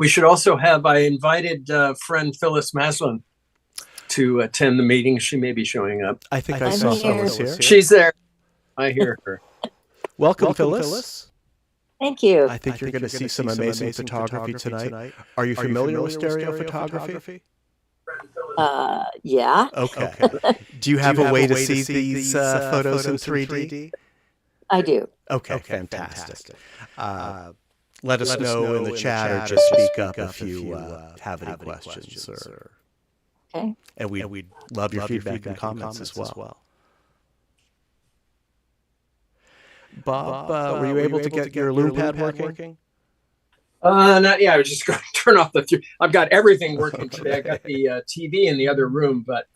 We should also have, I invited friend Phyllis Maslin to attend the meeting. She may be showing up. I think I saw Phyllis here. She's there. I hear her. Welcome, Phyllis. Thank you. I think you're going to see some amazing photography tonight. Are you familiar with stereo photography? Yeah. Okay. Do you have a way to see these photos in 3D? I do. Okay, fantastic. Let us know in the chat or just speak up if you have any questions. Okay. And we'd love your feedback and comments as well. Bob, were you able to get your Lume Pad working? Not yet. I was just going to turn off I've got everything working today. I got the TV in the other room, but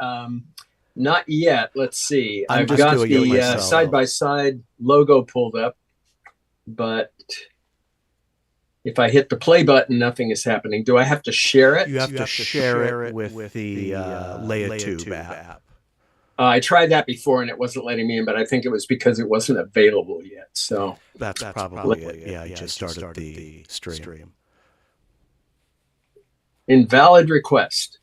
not yet. Let's see. I've got the side-by-side logo pulled up, but if I hit the play button, nothing is happening. Do I have to share it? You have to share it with the Leia app. I tried that before and it wasn't letting me in, but I think it was because it wasn't available yet. So that's probably it. Yeah, I just started the stream. Invalid request.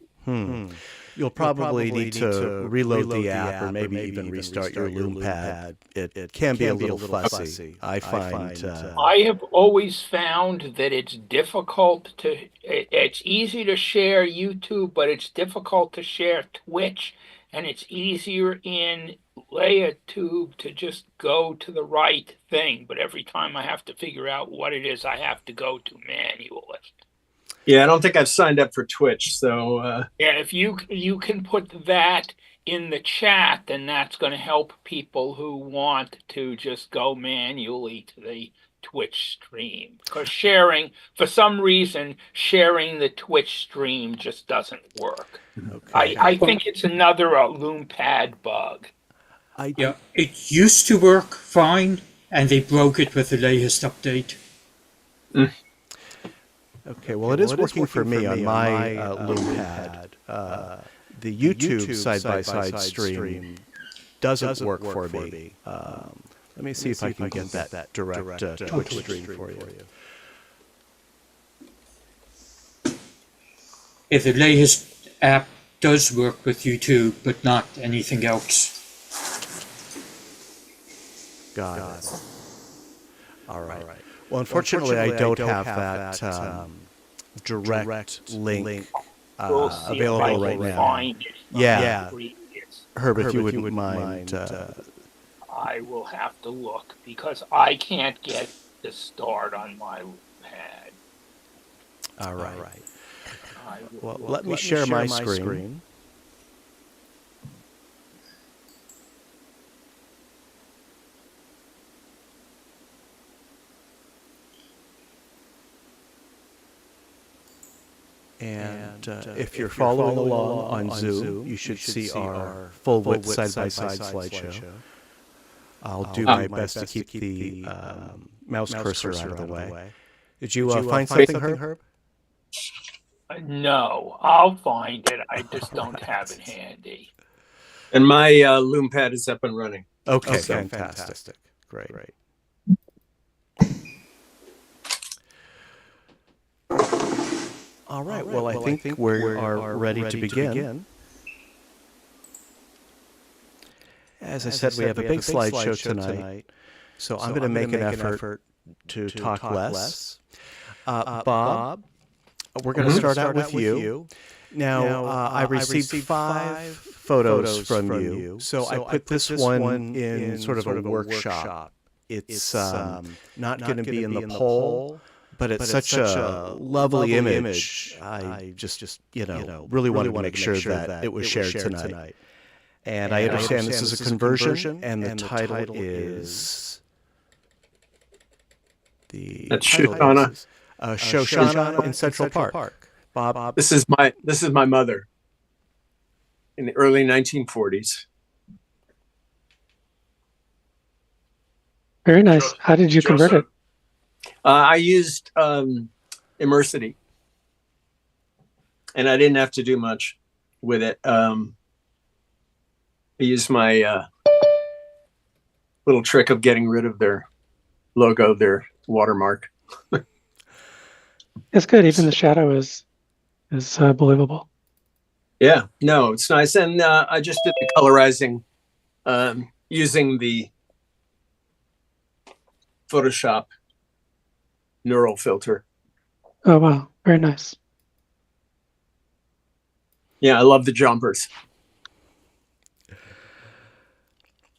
You'll probably need to reload the app or maybe even restart your Lume Pad. It can be a little fussy. I find. I have always found that it's difficult to. It's easy to share YouTube, but it's difficult to share Twitch. And it's easier in LeiaTube to just go to the right thing. But every time I have to figure out what it is I have to go to manually. Yeah, I don't think I've signed up for Twitch. So yeah, if you can put that in the chat, then that's going to help people who want to just go manually to the Twitch stream. Because for some reason, sharing the Twitch stream just doesn't work. Okay. I think it's another Lume Pad bug. Yeah, it used to work fine, and they broke it with the latest update. Okay, well, it is working for me on my Lume Pad. The YouTube side-by-side stream doesn't work for me. Let me see if I can get that direct Twitch stream for you. If the latest app does work with YouTube, but not anything else. Got it. All right. Well, unfortunately, I don't have that direct link available right now. Yeah. Herb, if you wouldn't mind. I will have to look because I can't get the start on my pad. All right. Well, let me share my screen. And if you're following along on Zoom, you should see our full-width side-by-side slideshow. I'll do my best to keep the mouse cursor out of the way. Did you find something, Herb? No, I'll find it. I just don't have it handy. And my Lume Pad is up and running. Okay, fantastic. Great. All right, well, I think we are ready to begin. As I said, we have a big slideshow tonight, so I'm going to make an effort to talk less. Bob, we're going to start out with you. Now, I received 5 photos from you, so I put this one in sort of a workshop. It's not going to be in the poll, but it's such a lovely image. I just really wanted to make sure that it was shared tonight. And I understand this is a conversion, and the title is Shoshana. Shoshana in Central Park. Bob, this is my mother in the early 1940s. Very nice. How did you convert it? I used Immersity, and I didn't have to do much with it. I used my little trick of getting rid of their logo, their watermark. It's good. Even the shadow is believable. Yeah, no, it's nice. And I just did the colorizing using the Photoshop neural filter. Oh wow, very nice. Yeah, I love the jumpers.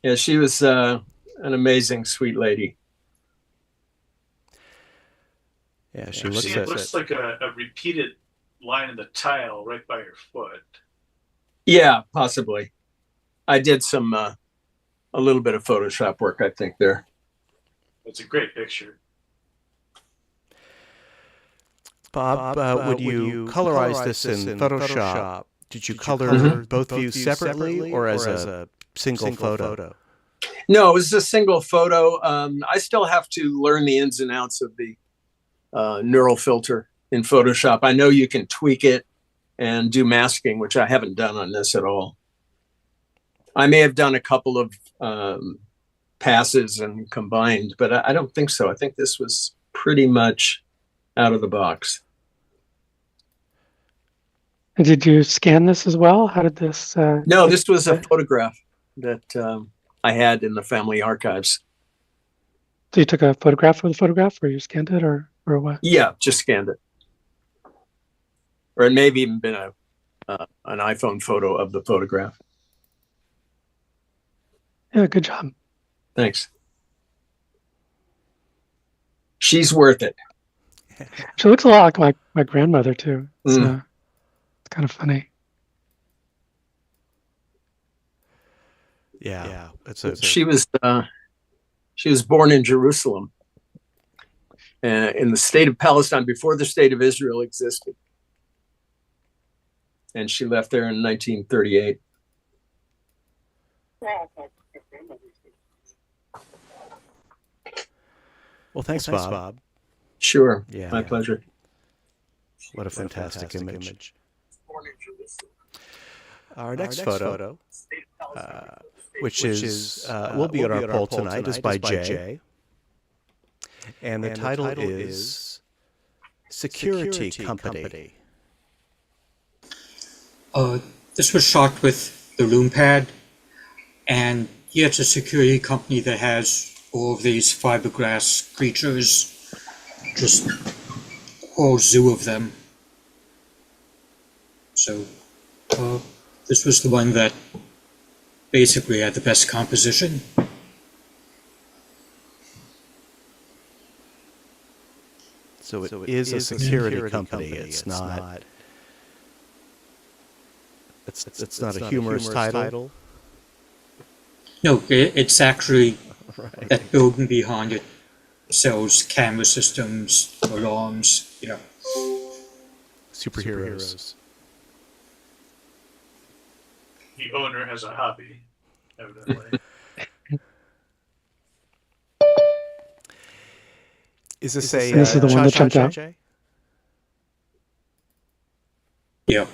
Yeah, she was an amazing, sweet lady. Yeah, she it looks like a repeated line in the tile right by her foot. Yeah, possibly. I did some a little bit of Photoshop work, I think, there. It's a great picture. Bob, would you colorize this in Photoshop? Did you color both views separately or as a single photo? No, it was a single photo. I still have to learn the ins and outs of the neural filter in Photoshop. I know you can tweak it and do masking, which I haven't done on this at all. I may have done a couple of passes and combined, but I don't think so. I think this was pretty much out of the box. And did you scan this as well? How did this? No, this was a photograph that I had in the family archives. So you took a photograph of the photograph, or you scanned it, or what? Yeah, just scanned it. Or it may have even been an iPhone photo of the photograph. Yeah, good job. Thanks. She's worth it. She looks a lot like my grandmother too. It's kind of funny. Yeah. She was born in Jerusalem, in the state of Palestine before the state of Israel existed. And she left there in 1938. Well, thanks, Bob. Sure. Yeah, my pleasure. What a fantastic image. Our next photo, which is will be on our poll tonight, is by Jay. And the title is Security Company. This was shot with the Lume Pad, and yeah, it's a security company that has all of these fiberglass creatures, just a whole zoo of them. So this was the one that basically had the best composition. So it is a security company. It's not. It's not a humorous title. No, it's actually that building behind it sells camera systems, alarms, Superheroes. The owner has a hobby, evidently. Is this This is the one that jumped out? Yeah.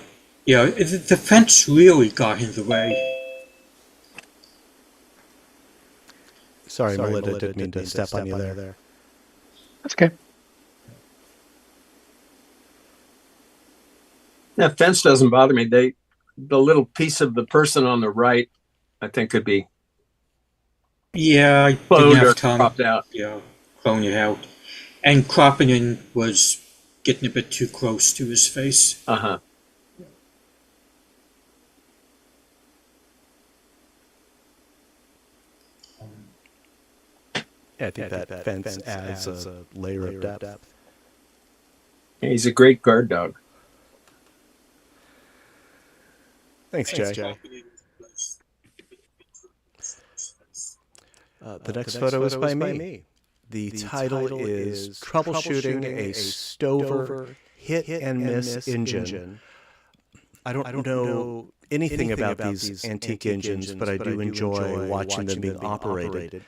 Yeah, the fence really got in the way. Sorry, Melinda, didn't mean to step on you there. That's okay. That fence doesn't bother me. The little piece of the person on the right, I think, could be Yeah, I didn't cloned or have time. cropped out. Yeah, clone it out. And cropping in was getting a bit too close to his face. Uh-huh. Yeah, I think that fence adds a layer of depth. Yeah, he's a great guard dog. Thanks, Jay. The next photo is by me. The title is Troubleshooting a Stover Hit and Miss Engine. I don't know anything about these antique engines, but I do enjoy watching them being operated.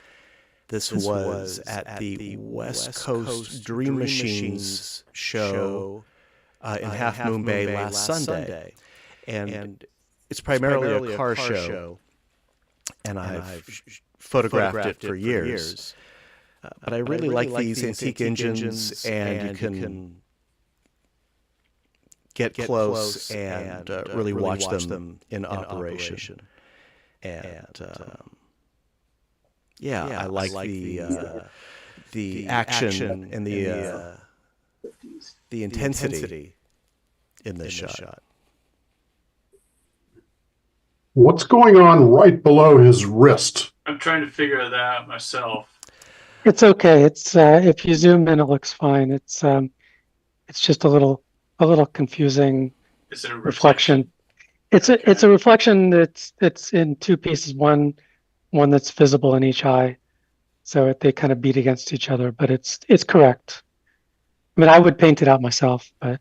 This was at the West Coast Dream Machines show in Half Moon Bay last Sunday. And it's primarily a car show, and I've photographed it for years. But I really like these antique engines, and you can get close and really watch them in operation. And I like the action and the intensity in this shot. What's going on right below his wrist? I'm trying to figure that out myself. It's okay. It's if you zoom in, it looks fine. It's just a little confusing Is it a reflection. It's a reflection that's in two pieces. One that's visible in each eye, so they kind of beat against each other. But it's correct. I mean, I would paint it out myself, but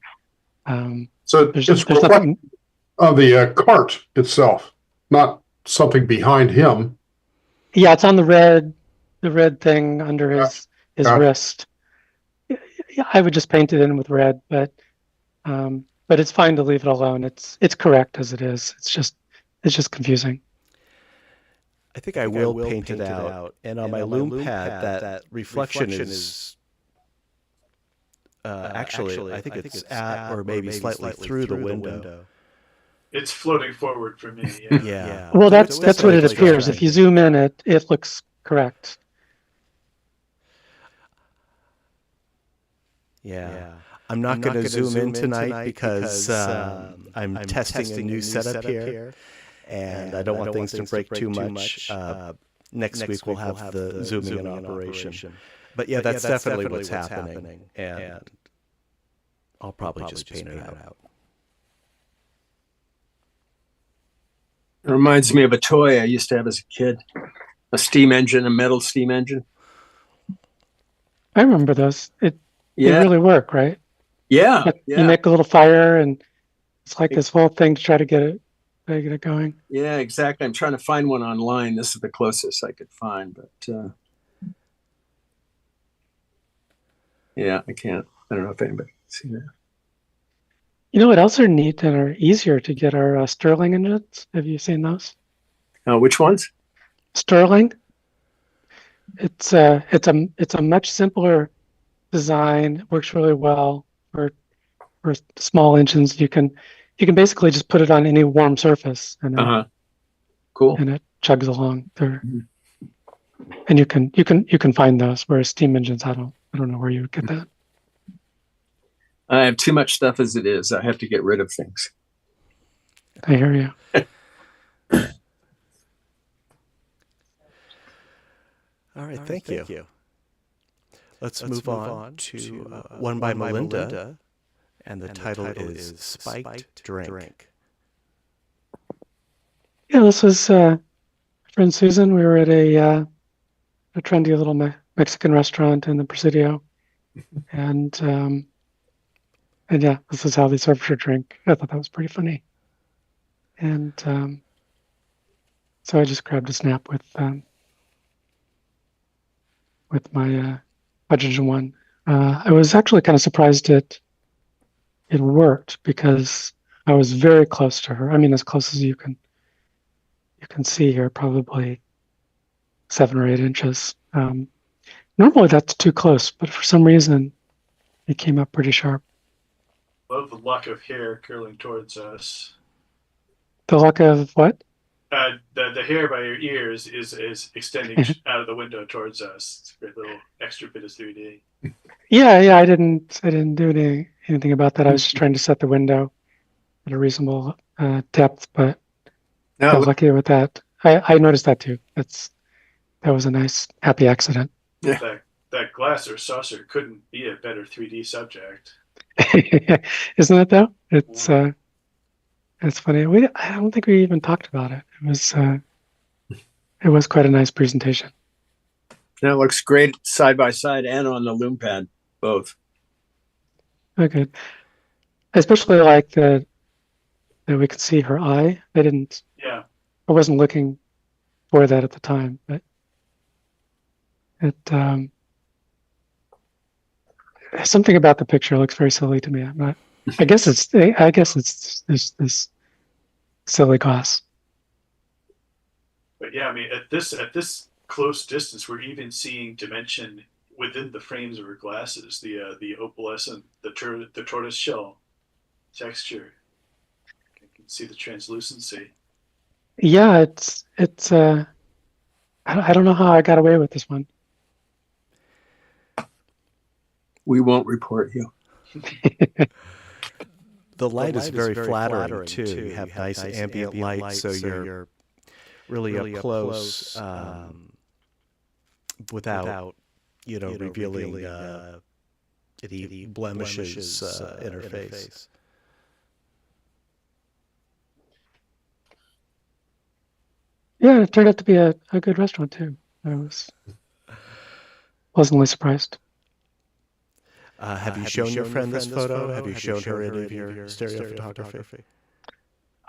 So there's it's nothing. reflecting on the cart itself, not something behind him. Yeah, it's on the red thing under his wrist. Yeah, I would just paint it in with red, but it's fine to leave it alone. It's correct as it is. It's just confusing. I think I will paint it out. And on my Lume Pad, that reflection is actually, I think it's at or maybe slightly through the window. It's floating forward for me. Yeah. Well, that's what it appears. If you zoom in, it looks correct. Yeah. I'm not going to zoom in tonight because I'm testing a new setup here, and I don't want things to break too much. Next week we'll have the zooming in operation. But yeah, that's definitely what's happening, and I'll probably just paint it out. It reminds me of a toy I used to have as a kid, a steam engine, a metal steam engine. I remember those. They really work, right? Yeah. You make a little fire, and it's like this whole thing to try to get it going. Yeah, exactly. I'm trying to find one online. This is the closest I could find, but yeah, I can't. I don't know if anybody can see that. You know what else are neat and are easier to get are Stirling engines. Have you seen those? Which ones? Stirling. It's a much simpler design. It works really well for small engines. You can basically just put it on any warm surface and cool. And it chugs along there. And you can find those, whereas steam engines, I don't know where you would get that. I have too much stuff as it is. I have to get rid of things. I hear you. All right, thank you. Let's move on to one by Melinda, and the title is Spiked Drink. Yeah, this was friend Susan. We were at a trendy little Mexican restaurant in the Presidio, and yeah, this is how they served her drink. I thought that was pretty funny, and so I just grabbed a snap with my hydrogen one. I was actually kind of surprised it worked because I was very close to her. I mean, as close as you can see here, probably 7 or 8 inches. Normally that's too close, but for some reason it came up pretty sharp. Love the lock of hair curling towards us. The lock of what? The hair by your ears is extending out of the window towards us. It's a great little extra bit of 3D. Yeah. I didn't do anything about that. I was just trying to set the window at a reasonable depth, but I was lucky with that. I noticed that too. That was a nice happy accident. Yeah. That glass or saucer couldn't be a better 3D subject. Isn't it though? It's funny. I don't think we even talked about it. It was quite a nice presentation. And it looks great side by side and on the Lume Pad, both. Oh, good. I especially like that we could see her eye. I wasn't looking for that at the time, but something about the picture looks very silly to me. I guess it's this silly glass. But yeah, I mean, at this close distance, we're even seeing dimension within the frames of her glasses. The opalescent, the tortoise shell texture. I can see the translucency. Yeah, it's I don't know how I got away with this one. We won't report you. The light is very flattering too. You have nice ambient light, so you're really up close without revealing any blemishes in her face. Yeah, it turned out to be a good restaurant too. I was pleasantly surprised. Have you shown your friend this photo? Have you shown her any of your stereo photography?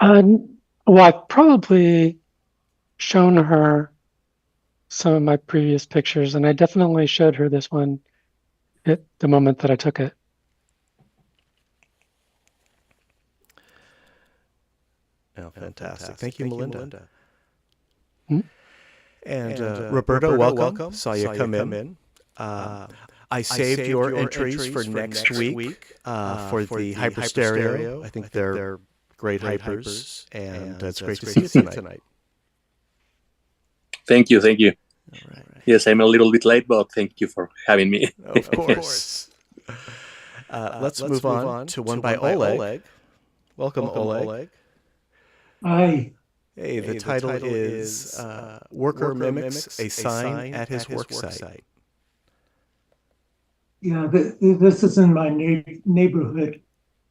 Well, I've probably shown her some of my previous pictures, and I definitely showed her this one at the moment that I took it. Oh, fantastic. Thank you, Melinda. Hmm? And Roberto, welcome. Saw you come in. I saved your entries for next week for the hyper stereo. I think they're great hypers, and it's great to see you tonight. Thank you. All right. Yes, I'm a little bit late, but thank you for having me. Of course. Let's move on to one by Oleg. Welcome, Oleg. Hi. Hey, the title is Worker Mimics a Sign at His Work Site. Yeah, this is in my neighborhood.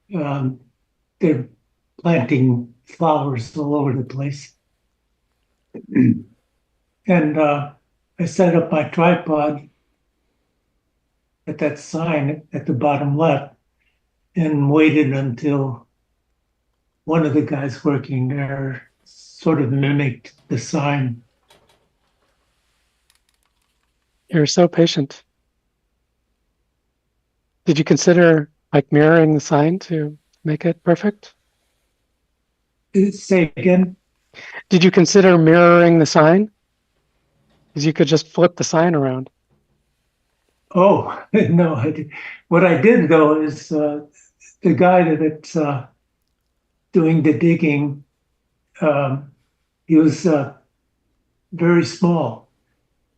They're planting flowers all over the place. And I set up my tripod at that sign at the bottom left and waited until one of the guys working there sort of mimicked the sign. You're so patient. Did you consider like mirroring the sign to make it perfect? Say again? Did you consider mirroring the sign? Because you could just flip the sign around. Oh, no, I did. What I did though is the guy that's doing the digging, he was very small,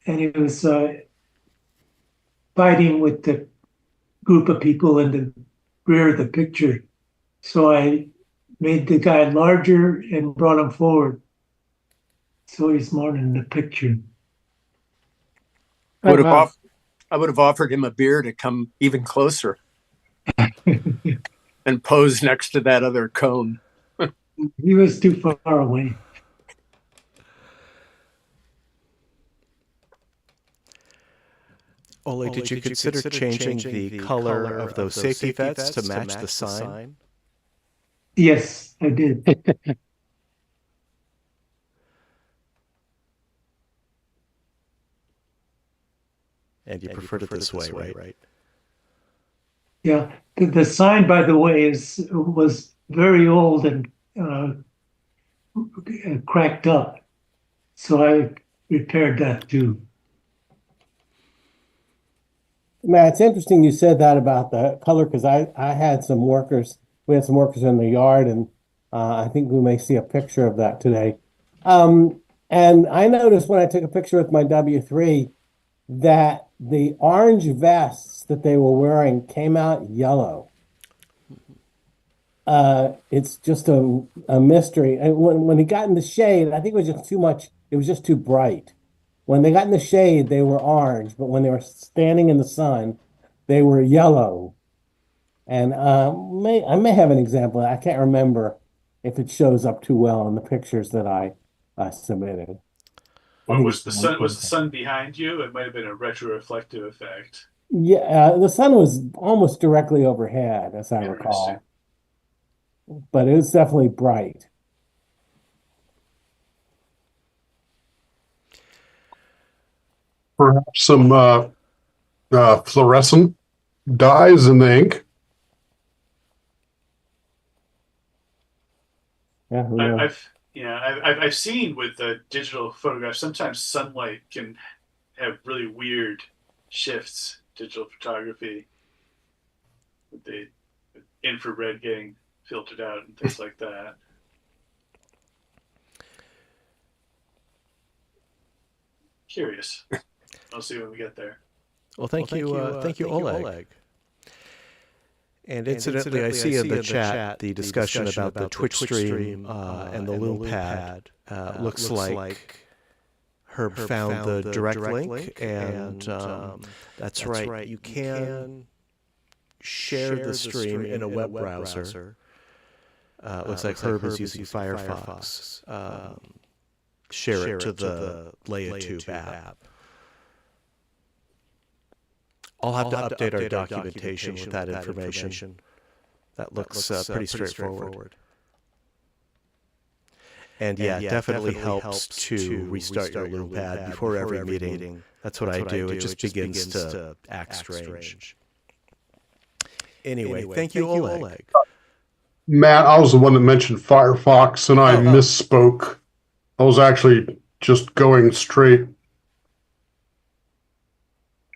and he was fighting with the group of people in the rear of the picture. So I made the guy larger and brought him forward, so he's more in the picture. I would have offered him a beer to come even closer and pose next to that other cone. He was too far away. Oleg, did you consider changing the color of those safety vets to match the sign? Yes, I did. And you preferred it this way, right? Yeah, the sign, by the way, was very old and cracked up, so I repaired that too. Matt, it's interesting you said that about the color, because I had some workers. We had some workers in the yard, and I think we may see a picture of that today. And I noticed when I took a picture with my W3 that the orange vests that they were wearing came out yellow. It's just a mystery. And when he got in the shade, I think it was just too much. It was just too bright. When they got in the shade, they were orange, but when they were standing in the sun, they were yellow. And I may have an example. I can't remember if it shows up too well in the pictures that I submitted. What was the sun? Was the sun behind you? It might have been a retroreflective effect. Yeah, the sun was almost directly overhead, as I recall. But it was definitely bright. Perhaps some fluorescent dyes in the ink. Yeah, I've seen with the digital photographs, sometimes sunlight can have really weird shifts. Digital photography with the infrared getting filtered out and things like that. Curious. I'll see when we get there. Well, thank you, Oleg. And incidentally, I see in the chat the discussion about the Twitch stream and the Lume Pad. Looks like Herb found the direct link, and that's right. You can share the stream in a web browser. Looks like Herb is using Firefox. Share it to the LeiaTube app. I'll have to update our documentation with that information. That looks pretty straightforward. And yeah, it definitely helps to restart your Lume Pad before every meeting. That's what I do. It just begins to act strange. Anyway, thank you, Oleg. Matt, I was the one that mentioned Firefox, and I misspoke. I was actually just going straight.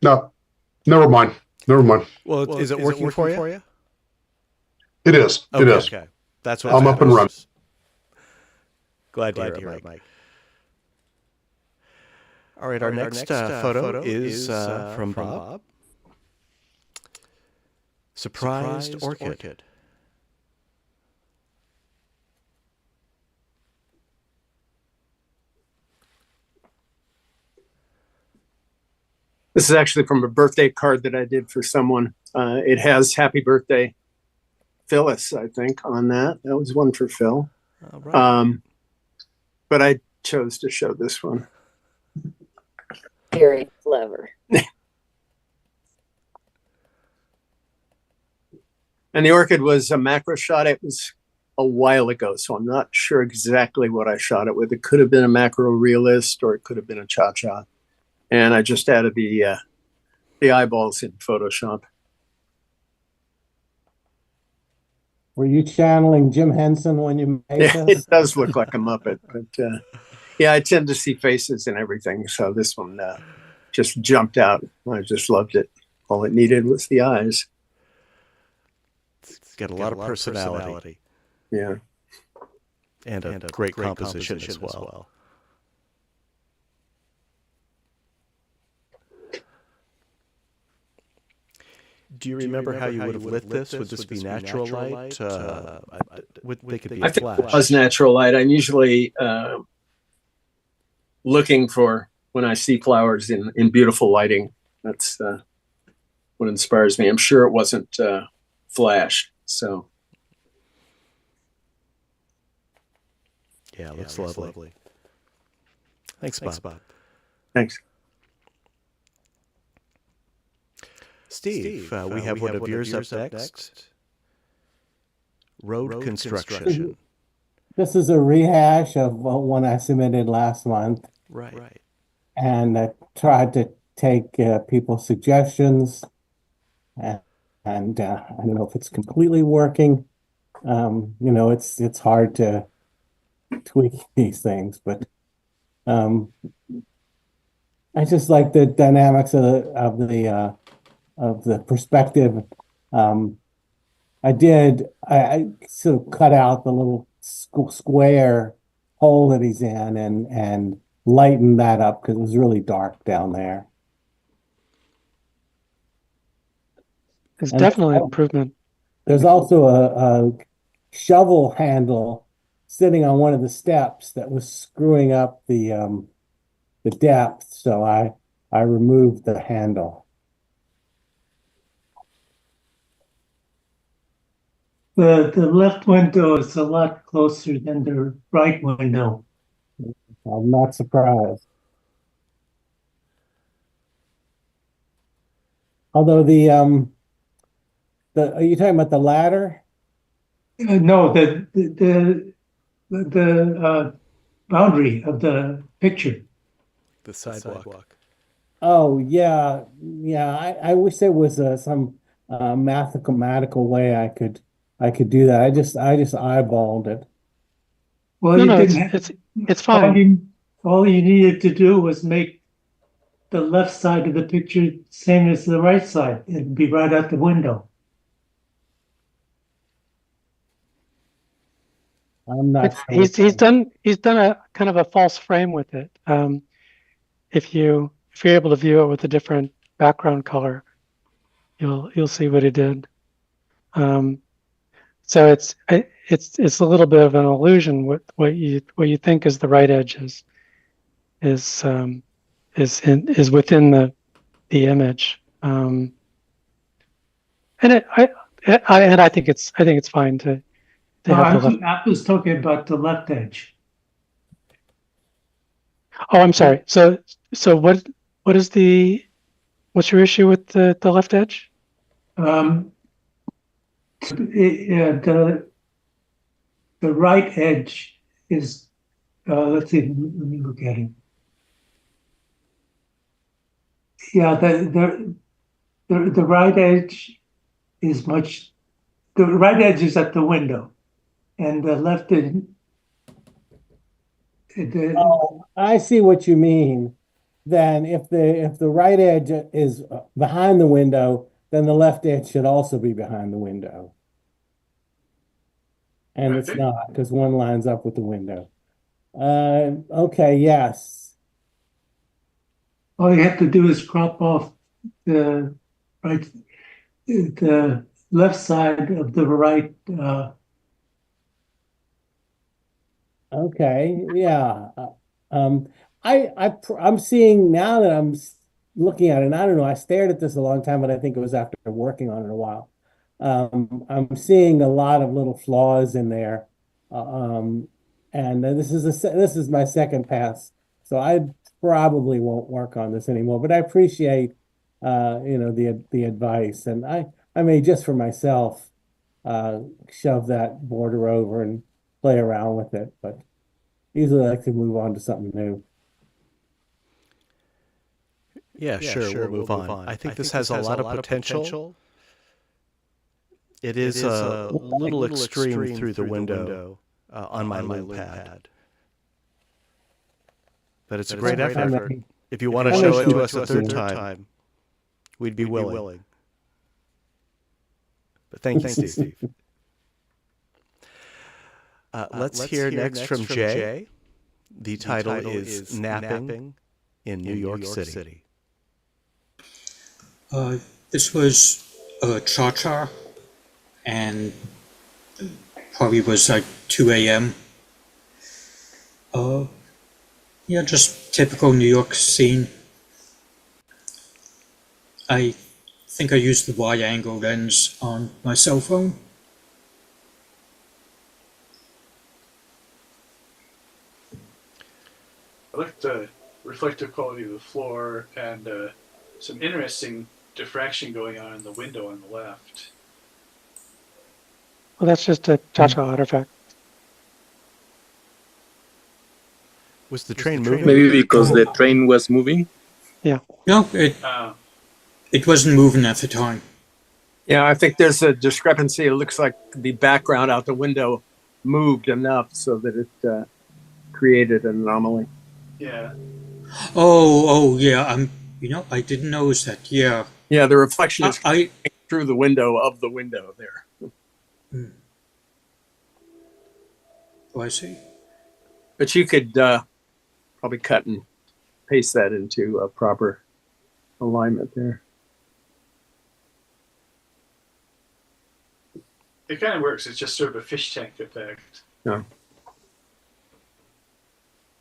No, never mind. Well, is it working for you? It is. Okay, it is. Okay. That's what I'm up and running. Glad to hear it, Mike. All right, our next photo is from Bob. Surprised orchid. This is actually from a birthday card that I did for someone. It has "Happy Birthday, Phyllis," I think, on that. That was one for Phil. Right. But I chose to show this one. Very clever. And the orchid was a macro shot. It was a while ago, so I'm not sure exactly what I shot it with. It could have been a macro realist, or it could have been a cha-cha. And I just added the eyeballs in Photoshop. Were you channeling Jim Henson when you made this? It does look like a Muppet, but yeah, I tend to see faces and everything. So this one just jumped out. I just loved it. All it needed was the eyes. It's got a lot of personality. Yeah. And a great composition as well. Do you remember how you would have lit this? Would this be natural light? They could be I a think flash. it was natural light. I'm usually looking for, when I see flowers, in beautiful lighting. That's what inspires me. I'm sure it wasn't flash. So yeah, it looks lovely. Thanks, Bob. Thanks. Steve, we have one of yours up next. Road construction. This is a rehash of one I submitted last month. Right. And I tried to take people's suggestions, and I don't know if it's completely working. It's hard to tweak these things, but I just like the dynamics of the perspective. I sort of cut out the little square hole that he's in and lightened that up because it was really dark down there. It's definitely an improvement. There's also a shovel handle sitting on one of the steps that was screwing up the depth, so I removed the handle. The left window is a lot closer than the right window. I'm not surprised. Although are you talking about the ladder? No, the boundary of the picture. The sidewalk. Oh yeah. I wish there was some mathematical way I could do that. I just eyeballed it. Well, it's fine. All you needed to do was make the left side of the picture same as the right side. It'd be right out the window. I'm not sure. He's done a kind of a false frame with it. If you're able to view it with a different background color, you'll see what he did. So it's a little bit of an illusion. What you think is the right edge is within the image. And I think it's fine to have the left. I was talking about the left edge. Oh, I'm sorry. So what's your issue with the left edge? The right edge is, let's see, let me look at it. Yeah, the right edge is the right edge is at the window, and the left edge. Oh, I see what you mean. Then if the right edge is behind the window, then the left edge should also be behind the window. And it's not, because one lines up with the window. Okay, yes. All you have to do is crop off the left side of the right. Okay, yeah. I'm seeing now that I'm looking at it, and I don't know, I stared at this a long time, but I think it was after working on it a while. I'm seeing a lot of little flaws in there. And this is my second pass, so I probably won't work on this anymore, but I appreciate the advice, and I may just for myself shove that border over and play around with it, but usually I like to move on to something new. Yeah, sure, we'll move on. I think this has a lot of potential. It is a little extreme through the window on my Lume Pad. But it's a great effort. If you want to show it to us a third time, we'd be willing. But thank you, Steve. Let's hear next from Jay. The title is Napping in New York City. This was a cha-cha, and probably was like 2 a.m. Yeah, just typical New York scene. I think I used the wide angle lens on my cell phone. I like the reflective quality of the floor and some interesting diffraction going on in the window on the left. Well, that's just a cha-cha artifact. Was the train moving? Maybe because the train was moving? Yeah. No, it wasn't moving at the time. Yeah, I think there's a discrepancy. It looks like the background out the window moved enough so that it created an anomaly. Yeah. Oh, yeah. I didn't notice that. Yeah. Yeah, the reflection is through the window of the window there. Oh, I see. But you could probably cut and paste that into a proper alignment there. It kind of works. It's just sort of a fish tank effect. Yeah.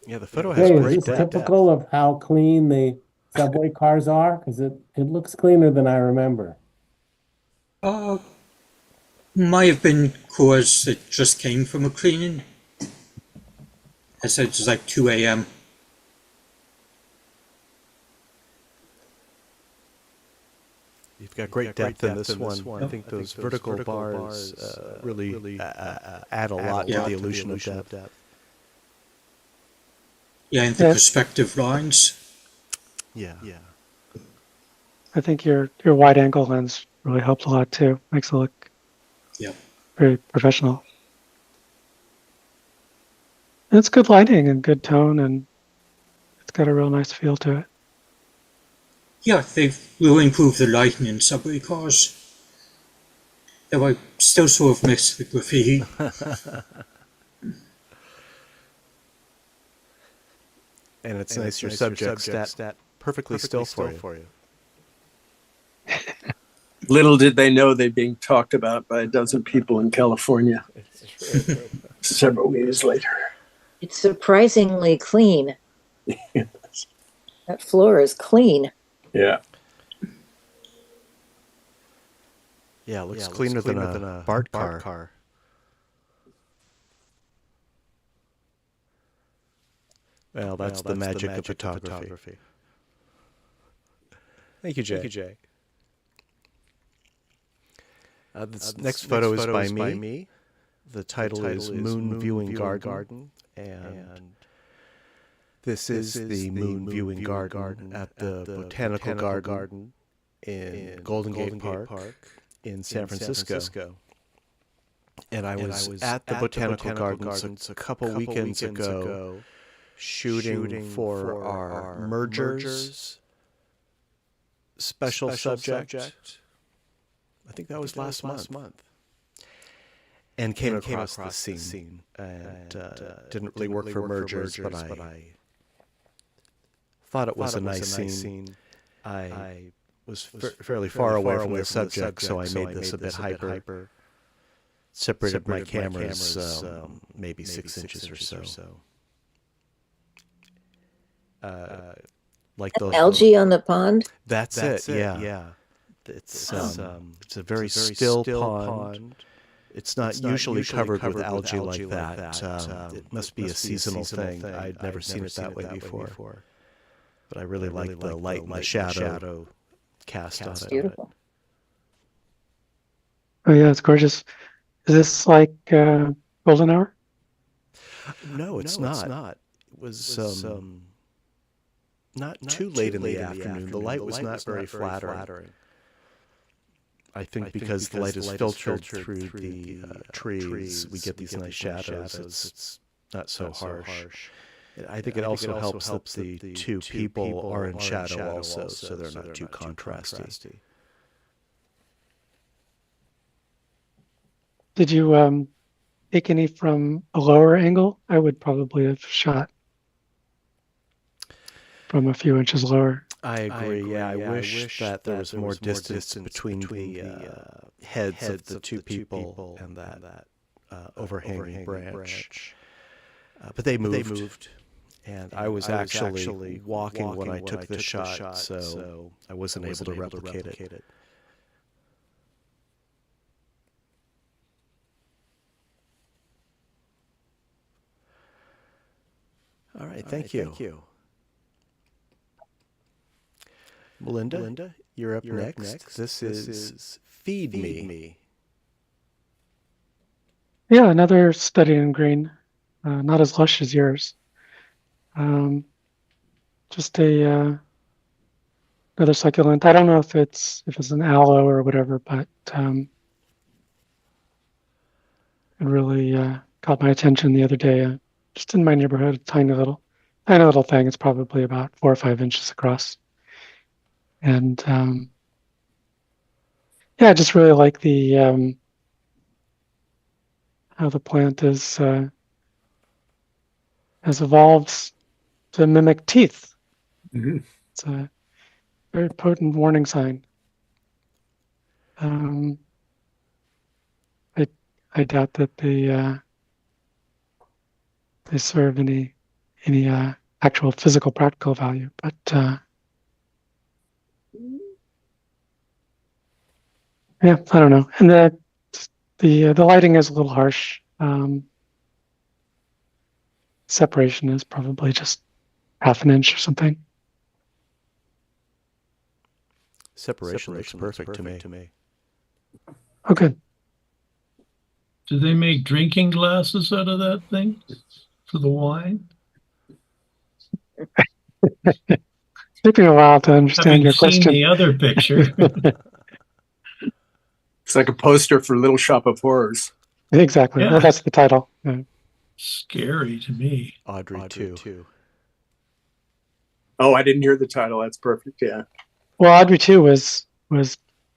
Yeah, the photo has Hey, great is this depth. typical of how clean the subway cars are? Because it looks cleaner than I remember. Might have been because it just came from a cleaning. I said it's like 2 a.m. You've got great depth in this one. I think those vertical bars really add a lot to the illusion of depth. Yeah, and the perspective lines. Yeah. I think your wide angle lens really helps a lot too. Makes it look very professional. And it's good lighting and good tone, and it's got a real nice feel to it. Yeah, they will improve the lighting in subway cars. Though I still sort of miss the graffiti. And it's nice your subject sat perfectly still for you. Little did they know they're being talked about by a dozen people in California. Several years later. It's surprisingly clean. That floor is clean. Yeah. Yeah, it looks cleaner than a BART car. Well, that's the magic of photography. Thank you, Jay. This next photo is by me. The title is Moon Viewing Garden, and this is the Moon Viewing Garden at the Botanical Garden in Golden Gate Park in San Francisco. And I was at the Botanical Gardens a couple weekends ago shooting for our Mergers special subject. I think that was last month. And came across the scene. And didn't really work for Mergers, but I thought it was a nice scene. I was fairly far away from the subject, so I made this a bit hyper. Separated my cameras maybe 6 inches or so. Like those algae on the pond? That's it. Yeah. It's a very still pond. It's not usually covered with algae like that. It must be a seasonal thing. I'd never seen it that way before. But I really like the light and the shadow cast on it. Beautiful. Oh yeah, it's gorgeous. Is this like golden hour? No, it's not. It was not too late in the afternoon. The light was not very flattering. I think because the light is filtered through the trees, we get these nice shadows. It's not so harsh. I think it also helps that the two people are in shadow also, so they're not too contrasty. Did you take any from a lower angle? I would probably have shot from a few inches lower. I agree. Yeah, I wish that there was more distance between the heads of the two people and that overhanging branch. But they moved. And I was actually walking when I took the shot, so I wasn't able to replicate it. All right, thank you. Melinda, you're up next. This is Feed Me. Yeah, another study in green. Not as lush as yours. Just another succulent. I don't know if it's an aloe or whatever, but it really caught my attention the other day. Just in my neighborhood, a tiny little thing. It's probably about 4 or 5 inches across. And yeah, I just really like the how the plant has evolved to mimic teeth. Mm-hmm. It's a very potent warning sign. I doubt that they serve any actual physical practical value, but yeah, I don't know. And the lighting is a little harsh. Separation is probably just half an inch or something. Separation looks perfect to me. Okay. Do they make drinking glasses out of that thing for the wine? Took me a while to understand your question. The other picture. It's like a poster for Little Shop of Horrors. Exactly. Yeah. Well, that's the title. Yeah. Scary to me. Audrey too. Oh, I didn't hear the title. That's perfect. Yeah. Well, Audrey 2 was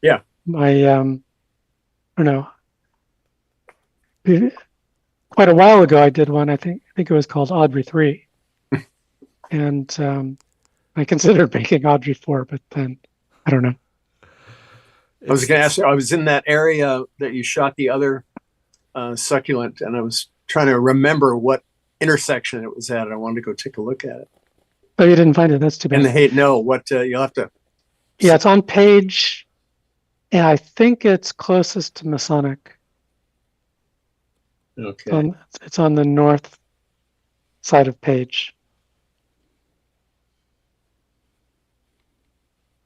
yeah. My I don't know. Quite a while ago, I did one. I think it was called Audrey 3. and I considered making Audrey 4, but then I don't know. I was going to ask you, I was in that area that you shot the other succulent, and I was trying to remember what intersection it was at. I wanted to go take a look at it. Oh, you didn't find it? That's too bad. And hey, no, what you'll have to. Yeah, it's on page. Yeah, I think it's closest to Masonic. Okay. It's on the north side of page.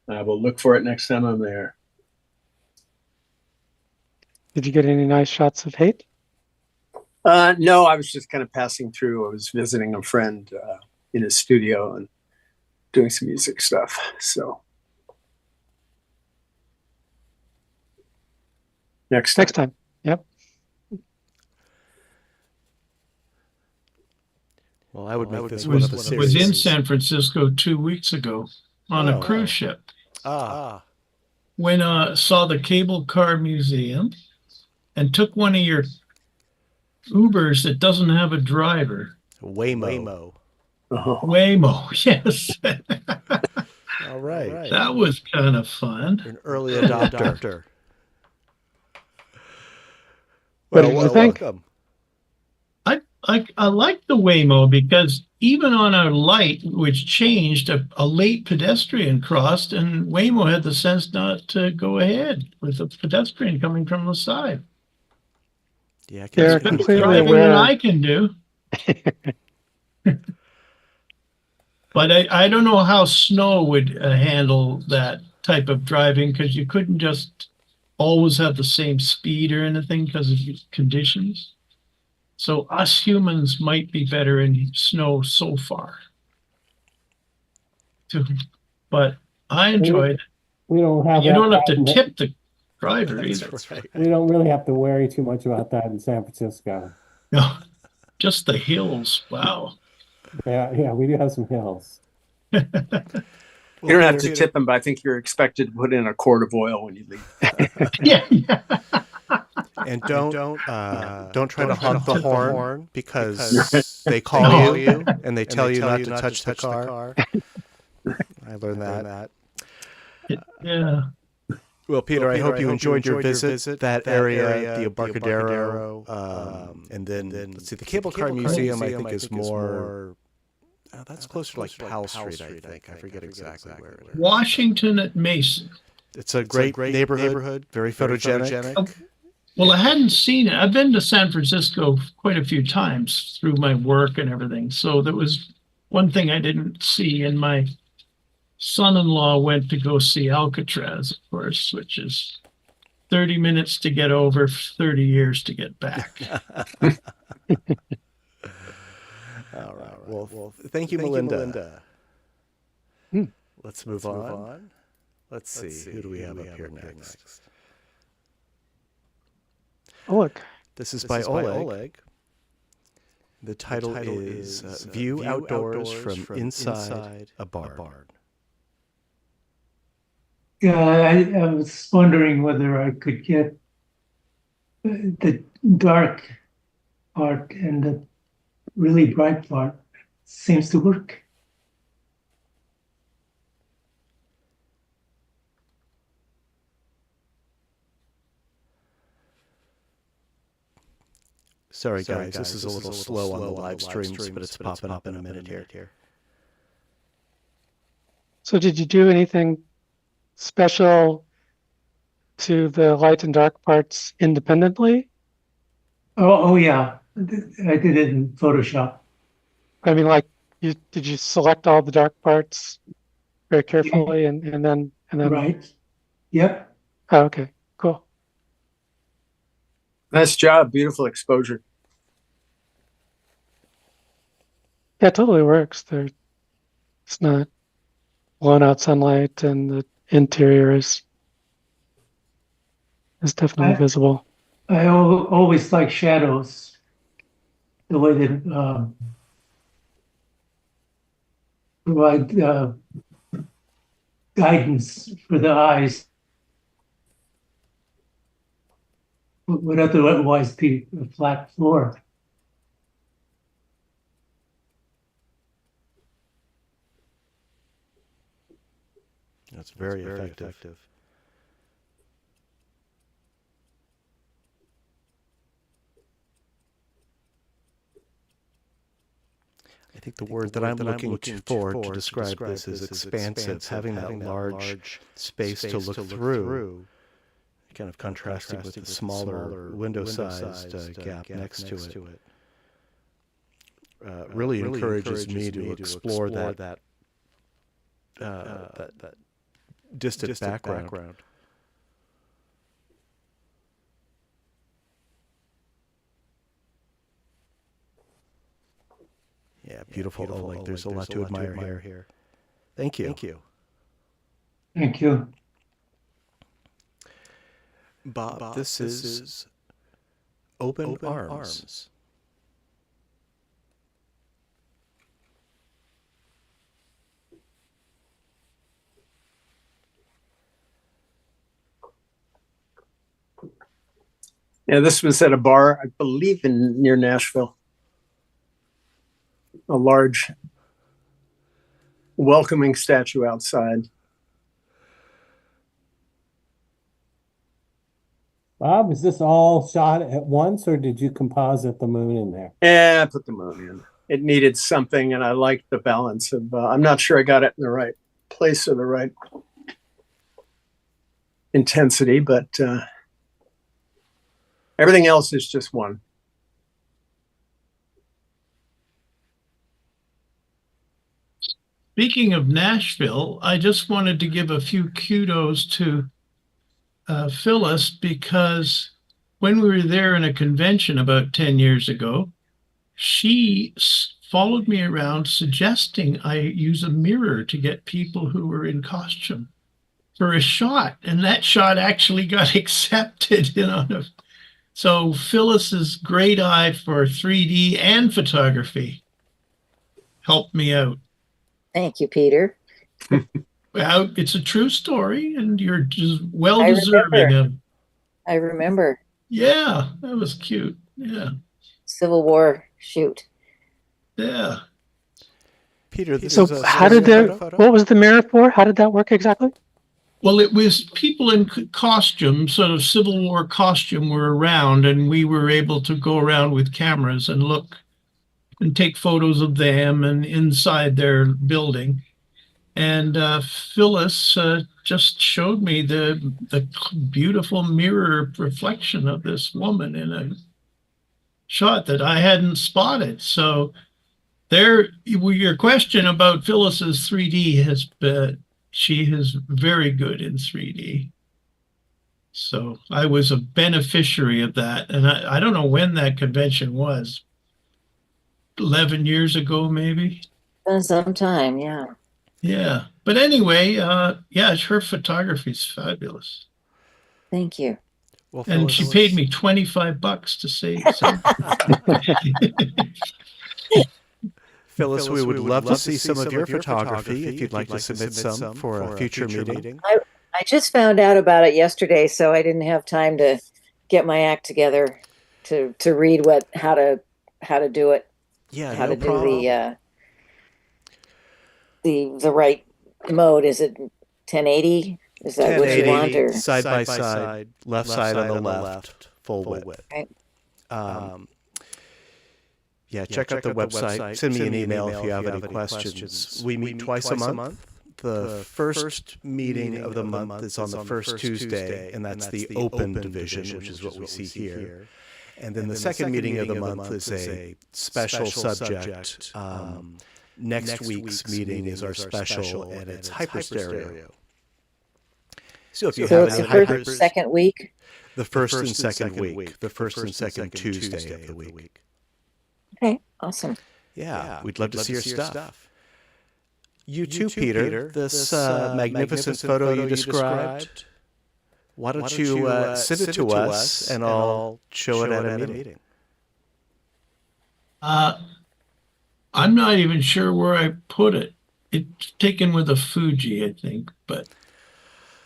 I will look for it next time I'm there. Did you get any nice shots of hate? No, I was just kind of passing through. I was visiting a friend in his studio and doing some music stuff. So next time. Yep. Well, I would make this one of the series. Was in San Francisco 2 weeks ago on a cruise ship. When saw the Cable Car Museum and took one of your Ubers that doesn't have a driver. Waymo. Waymo, yes. All right. That was kind of fun. You're an early adopter. What did you think? Welcome. I like the Waymo because even on a light, which changed, a late pedestrian crossed, and Waymo had the sense not to go ahead with a pedestrian coming from the side. Yeah, they're It's better completely driving aware. than I can do. But I don't know how snow would handle that type of driving, because you couldn't just always have the same speed or anything because of conditions. So us humans might be better in snow so far. But I enjoyed it. We don't have. You don't have to tip the driver either. Right. We don't really have to worry too much about that in San Francisco. No, just the hills. Wow. Yeah, we do have some hills. You don't have to tip them, but I think you're expected to put in a quart of oil when you leave. Yeah. And don't try to honk the horn because they call you and they tell you not to touch the car. I learned that. Yeah. Well, Peter, I hope you enjoyed your visit. That area, the Embarcadero, and then let's see, the Cable Car Museum. I think is more. That's closer to like Powell Street, I think. I forget exactly where it is. Washington at Mason. It's a great neighborhood, very photogenic. Well, I hadn't seen it. I've been to San Francisco quite a few times through my work and everything. So there was one thing I didn't see, and my son-in-law went to go see Alcatraz, of course, which is 30 minutes to get over, 30 years to get back. All right. Well, thank you, Melinda. Let's move on. Let's see. Who do we have up here next? Oleg. This is by Oleg. The title is View Outdoors from Inside a Barn. Yeah, I was wondering whether I could get the dark part and the really bright part. Seems to work. Sorry, guys, this is a little slow on the live streams, but it's popping up in a minute here. So did you do anything special to the light and dark parts independently? Oh yeah, I did it in Photoshop. I mean, like, did you select all the dark parts very carefully and then Right. Yep. Oh, okay, cool. Nice job. Beautiful exposure. Yeah, it totally works. It's not blown out sunlight, and the interior is definitely visible. I always like shadows, the way that provide guidance for the eyes. Would otherwise be a flat floor. That's very effective. I think the word that I'm looking for to describe this is expansive, having that large space to look through, kind of contrasting with the smaller window-sized gap next to it. Really encourages me to explore that distant background. Yeah, beautiful. Like there's a lot to admire here. Thank you. Thank you. Bob, this is Open Arms. Yeah, this was at a bar, I believe, near Nashville. A large welcoming statue outside. Bob, is this all shot at once, or did you composite the moon in there? Yeah, I put the moon in. It needed something, and I liked the balance of. I'm not sure I got it in the right place or the right intensity, but everything else is just one. Speaking of Nashville, I just wanted to give a few kudos to Phyllis, because when we were there in a convention about 10 years ago, she followed me around suggesting I use a mirror to get people who were in costume for a shot. And that shot actually got accepted. So Phyllis's great eye for 3D and photography helped me out. Thank you, Peter. Well, it's a true story, and you're just well deserving of. I remember. Yeah, that was cute. Yeah. Civil War shoot. Yeah. Peter, so how did what was the mirror for? How did that work exactly? Well, it was people in costume, sort of Civil War costume, were around, and we were able to go around with cameras and look and take photos of them and inside their building. And Phyllis just showed me the beautiful mirror reflection of this woman in a shot that I hadn't spotted. So there, your question about Phyllis's 3D has been, she is very good in 3D. So I was a beneficiary of that. And I don't know when that convention was. 11 years ago, maybe? Sometime, yeah. Yeah. But anyway, yeah, her photography is fabulous. Thank you. Well, and she paid me $25 to say something. Phyllis, we would love to see some of your photography if you'd like to submit some for a future meeting. I just found out about it yesterday, so I didn't have time to get my act together to read how to do it. Yeah, how to do the right mode. Is it 1080? Is that what you want? Or side by side, left side on the left, full width. Right. Yeah, check out the website. Send me an email if you have any questions. We meet twice a month. The first meeting of the month is on the first Tuesday, and that's the open division, which is what we see here. And then the second meeting of the month is a special subject. Next week's meeting is our special, and it's hyperstereo. So if you have it's any the first, second week? The first and second week. The first and second Tuesday of the week. Okay, awesome. Yeah, we'd love to see your stuff. You too, Peter. This magnificent photo you described. Why don't you send it to us, and I'll show it at a meeting. I'm not even sure where I put it. It's taken with a Fuji, I think, but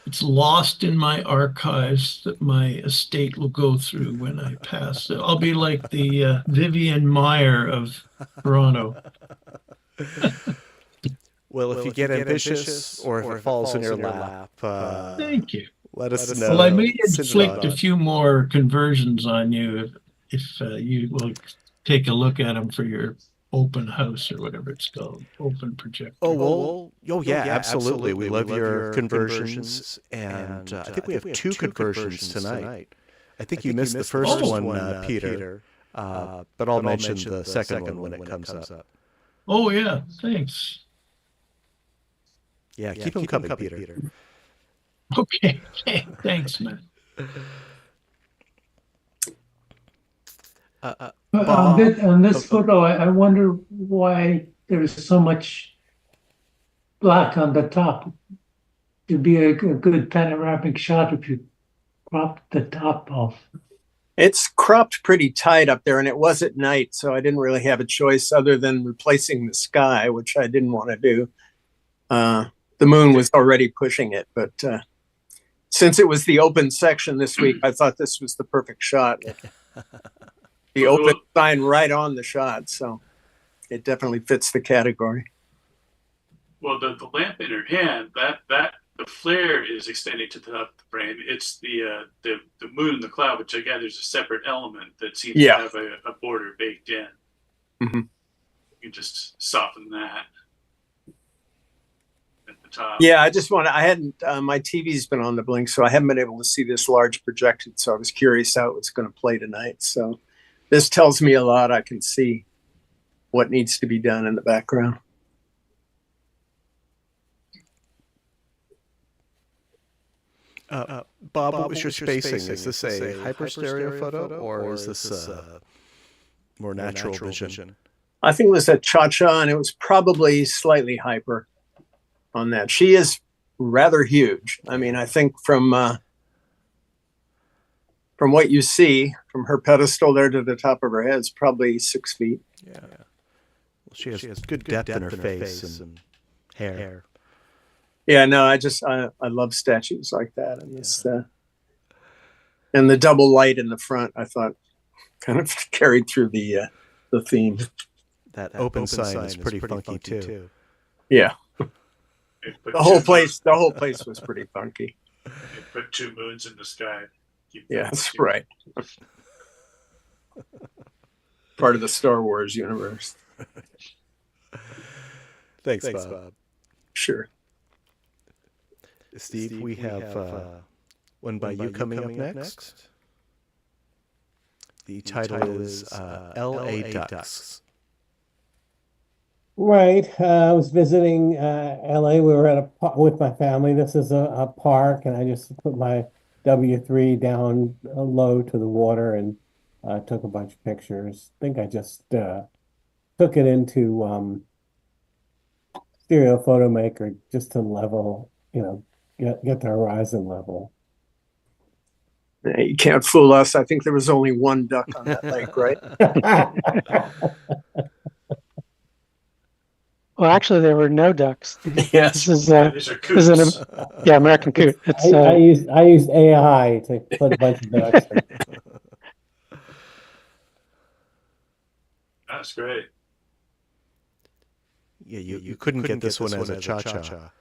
it's lost in my archives that my estate will go through when I pass it. I'll be like the Vivian Maier of Toronto. Well, if you get ambitious or if it falls in your lap, Thank you. let us know. Well, I may Send it inflict on. a few more conversions on you if you will take a look at them for your open house or whatever it's called, open projector. Yeah, absolutely. We love your conversions, and I think we have two conversions tonight. I think you missed the first one, Peter, but I'll mention the second one when it comes up. Oh, yeah, thanks. Yeah, keep them coming, Peter. Okay, thanks, man. On this photo, I wonder why there's so much black on the top. It'd be a good panoramic shot if you cropped the top off. It's cropped pretty tight up there, and it was at night, so I didn't really have a choice other than replacing the sky, which I didn't want to do. The moon was already pushing it, but since it was the open section this week, I thought this was the perfect shot. The open sign right on the shot, so it definitely fits the category. Well, the lamp in her hand, that the flare is extending to the top of the frame. It's the moon and the cloud, which again, there's a separate element that seems to have a border baked in. Mm-hmm. You can just soften that at the top. Yeah, I hadn't, my TV's been on the blink, so I haven't been able to see this large projected, so I was curious how it was going to play tonight. So this tells me a lot. I can see what needs to be done in the background. Bob, what was your spacing? Is this a hyperstereo photo, or is this more natural vision? I think it was a cha-cha, and it was probably slightly hyper on that. She is rather huge. I mean, I think from what you see, from her pedestal there to the top of her head, it's probably 6 feet. Yeah. Well, she has good depth in her face and hair. Yeah, no, I love statues like that, and this and the double light in the front, I thought, kind of carried through the theme. That open sign is pretty funky too. Yeah, the whole place was pretty funky. They put two moons in the sky. Yeah, that's right. Part of the Star Wars universe. Thanks, Bob. Sure. Steve, we have one by you coming up next. The title is L.A. Ducks. Right. I was visiting LA. We were at with my family. This is a park, and I just put my W3 down low to the water and took a bunch of pictures. I think I just took it into Stereo Photo Maker just to level, get the horizon level. You can't fool us. I think there was only one duck on that lake, right? Well, actually, there were no ducks. Yes, this is American coot. It's I used AI to put a bunch of ducks. That's great. Yeah, you couldn't get this one as a cha-cha.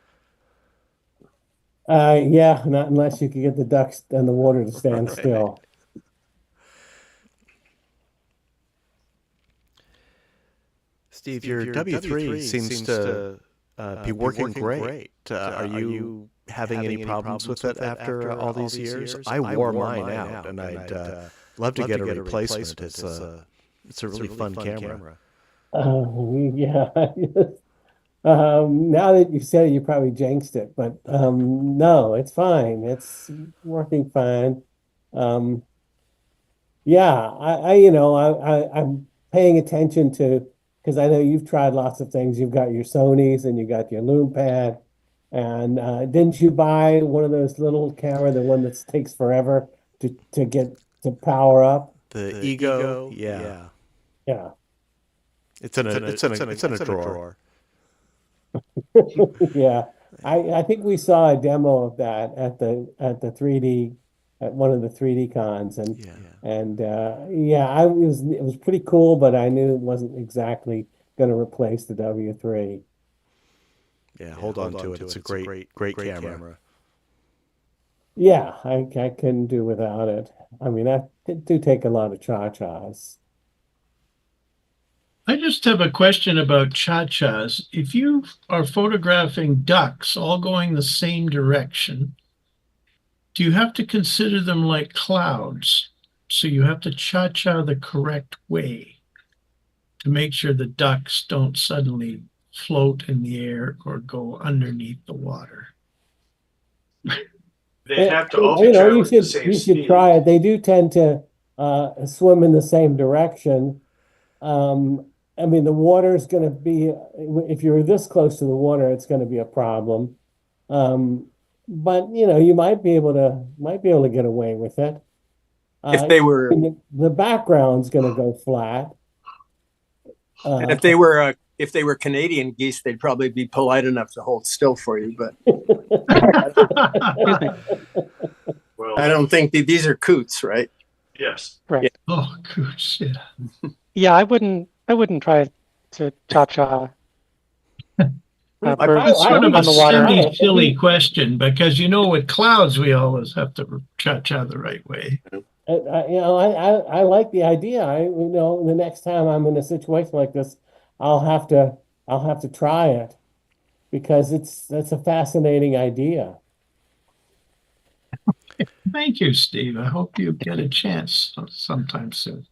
Yeah, not unless you could get the ducks and the water to stand still. Steve, your W3 seems to be working great. Are you having any problems with it after all these years? I wore mine out, and I'd love to get a replacement. It's a really fun camera. Yeah. Now that you said it, you probably jinxed it, but no, it's fine. It's working fine. Yeah, I'm paying attention to, because I know you've tried lots of things. You've got your Sonys and you got your Lume Pad, and didn't you buy one of those little camera, the one that takes forever to get to power up? The Ego, yeah. It's in a drawer. Yeah, I think we saw a demo of that at the 3D at one of the 3D cons, and it was pretty cool, but I knew it wasn't exactly going to replace the W3. Yeah, hold on to it. It's a great camera. Yeah, I couldn't do without it. I mean, I do take a lot of cha-chas. I just have a question about cha-chas. If you are photographing ducks all going the same direction, do you have to consider them like clouds? So you have to cha-cha the correct way to make sure the ducks don't suddenly float in the air or go underneath the water. They have to also travel at the same you speed. should try it. They do tend to swim in the same direction. I mean, the water is going to be, if you're this close to the water, it's going to be a problem. But you might be able to get away with it. If they were, the background's going to go flat. and if they were Canadian geese, they'd probably be polite enough to hold still for you. But Well, I don't think these are coots, right? yes. Right. Oh, goose, yeah. Yeah, I wouldn't try to cha-cha. It's sort of a on the water. silly question because with clouds we always have to cha-cha the right way. I like the idea. The next time I'm in a situation like this, I'll have to try it because that's a fascinating idea. Thank you, Steve. I hope you get a chance sometime soon.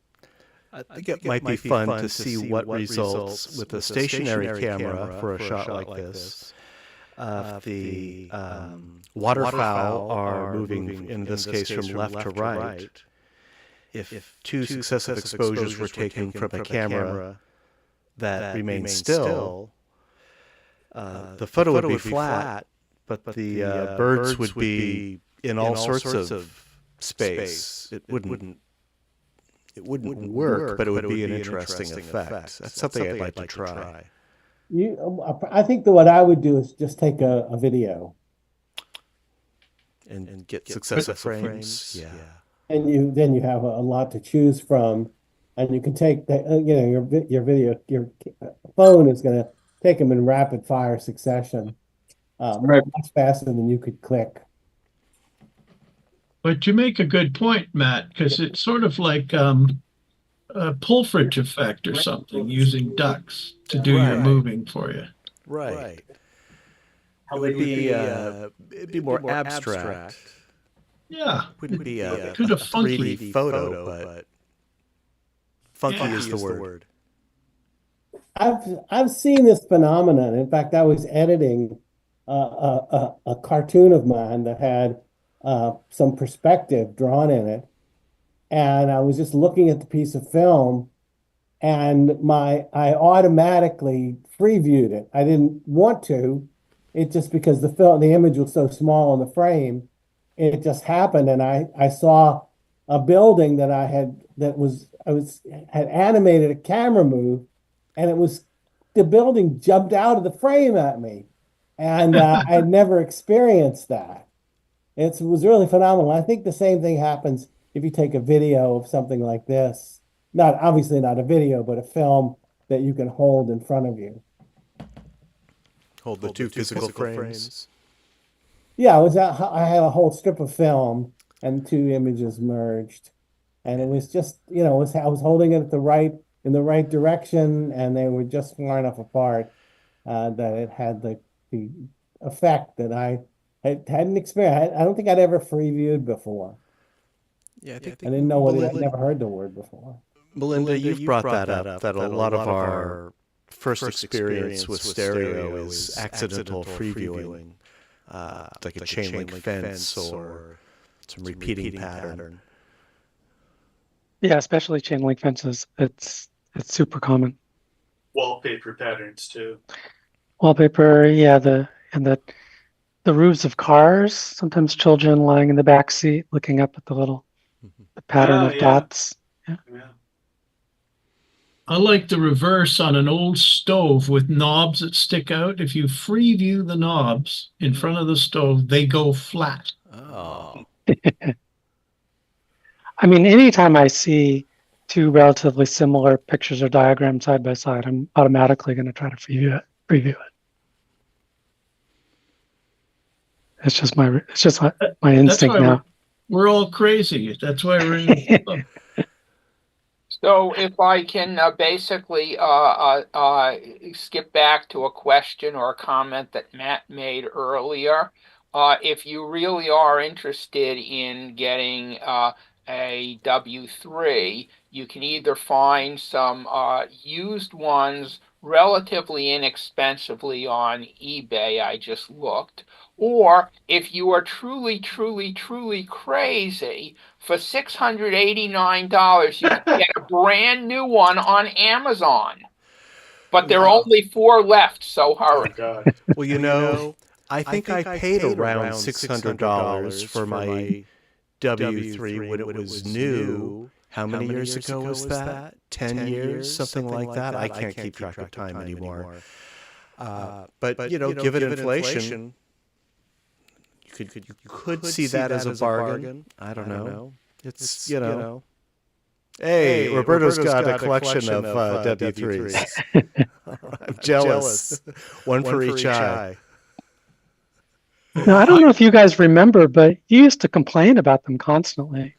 I think it might be fun to see what results with a stationary camera for a shot like this. The waterfowl are moving, in this case, from left to right. If two successive exposures were taken from a camera that remained still, the photo would be flat, but the birds would be in all sorts of space. It wouldn't work, but it would be an interesting effect. That's something I'd like to try. I think that what I would do is just take a video and get successive frames. Yeah. And then you have a lot to choose from, and you can take your video. Your phone is going to take them in rapid fire succession, much faster than you could click. But you make a good point, Matt, because it's sort of like a Pulfrich effect or something, using ducks to do your moving for you. Right. It would be it'd be more abstract. Yeah. It wouldn't be a kind of funky 3D photo, but funky is the word. I've seen this phenomenon. In fact, I was editing a cartoon of mine that had some perspective drawn in it, and I was just looking at the piece of film, and I automatically previewed it. I didn't want to, it just because the image was so small in the frame, it just happened, and I saw a building that I had animated a camera move, and the building jumped out of the frame at me, and I'd never experienced that. It was really phenomenal. I think the same thing happens if you take a video of something like this. Obviously not a video, but a film that you can hold in front of you. Hold the two physical frames. Yeah, I had a whole strip of film and two images merged, and it was just I was holding it in the right direction, and they were just far enough apart that it had the effect that I hadn't experienced. I don't think I'd ever previewed before. Yeah, I didn't know I'd never heard the word before. Melinda, you've brought that up, that a lot of our first experience with stereo is accidental previewing, like a chain link fence or some repeating pattern. Yeah, especially chain link fences. It's super common. Wallpaper patterns too. Wallpaper, yeah, the roofs of cars. Sometimes children lying in the back seat looking up at the pattern of dots. Yeah. I like the reverse on an old stove with knobs that stick out. If you free view the knobs in front of the stove, they go flat. Oh. I mean, anytime I see two relatively similar pictures or diagrams side by side, I'm automatically going to try to preview it. It's just my instinct now. We're all crazy. That's why we're in the club. So if I can basically skip back to a question or a comment that Matt made earlier, if you really are interested in getting a W3, you can either find some used ones relatively inexpensively on eBay, I just looked, or if you are truly, truly, truly crazy, for $689, you can get a brand new one on Amazon. But there are only 4 left, so hurry. Oh, God. Well, you know, I think I paid around $600 for my W3 when it was new. How many years ago was that? 10 years, something like that? I can't keep track of time anymore. But you know, given inflation, you could see that as a bargain. I don't know. It's, you know. Hey, Roberto's got a collection of W3s. I'm jealous. One for each eye. Now, I don't know if you guys remember, but you used to complain about them constantly.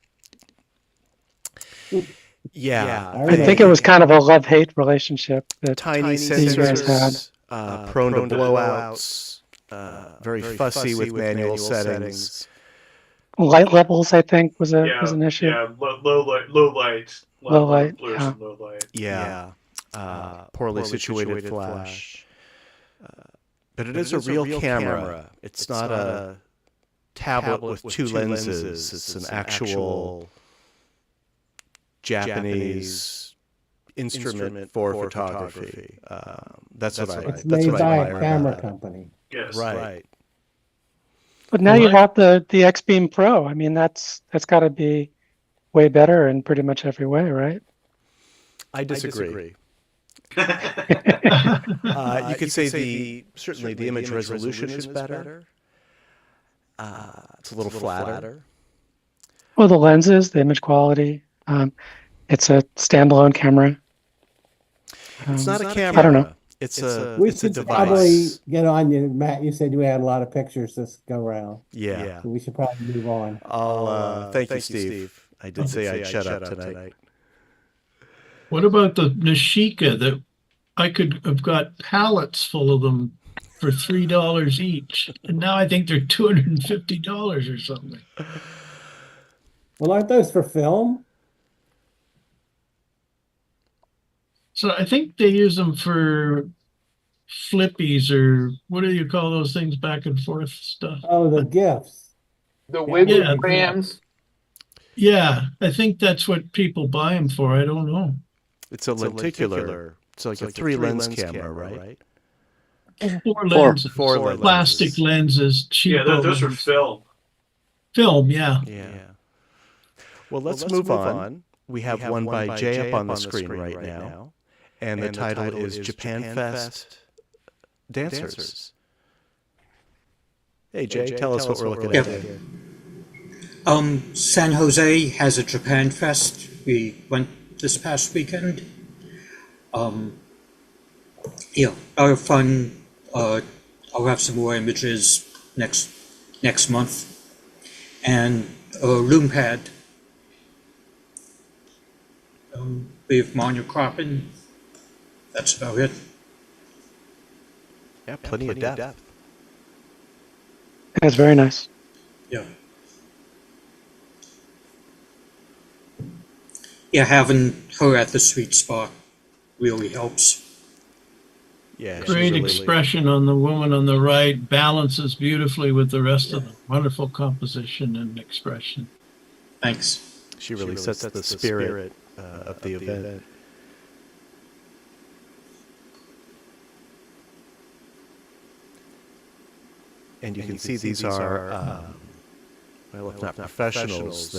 Yeah. I think it was kind of a love-hate relationship that Tiny you guys had. sensors, prone to blowouts, very fussy with manual settings. Light levels, I think, was an issue. Yeah, low light. Low light, blurs yeah. and low light. Yeah. Poorly situated flash. But it is a real camera. It's not a tablet with 2 lenses. It's an actual Japanese instrument for photography. That's what I. It's made by a camera company. Yes. Right. But now you have the X-Beam Pro. I mean, that's got to be way better in pretty much every way, right? I disagree. You could say certainly the image resolution is better. It's a little flatter. Well, the lenses, the image quality. It's a standalone camera. It's not a camera. I don't know. It's a should probably get on you, Matt. You said you had a lot of pictures this go round. Yeah. So we should probably move on. Thank you, Steve. I did say I'd shut up tonight. What about the Nishika that I could have got pallets full of them for $3 each, and now I think they're $250 or something. Well, aren't those for film? So I think they use them for flippies, or what do you call those things, back and forth stuff? Oh, the GIFs. The Wigglograms. Yeah, I think that's what people buy them for. I don't know. It's a lenticular. It's like a 3-lens camera, right? 4 lenses. 4 lenses. Plastic lenses. Yeah, those are film. Film, yeah. Well, let's move on. We have one by Jay up on the screen right now. And the title is Japan Fest Dancers. Hey, Jay, tell us what we're looking at here. San Jose has a Japan Fest. We went this past weekend. Our fun. I'll have some more images next month. And a Lume Pad. We have monocropping. That's about it. Yeah, plenty of depth. That's very nice. Yeah. Yeah, having her at the sweet spot really helps. Yeah, Great expression on the woman on the right, balances beautifully with the rest of them. Wonderful composition and expression. Thanks. She really sets the spirit of the event. And you can see these are, well, if not professionals,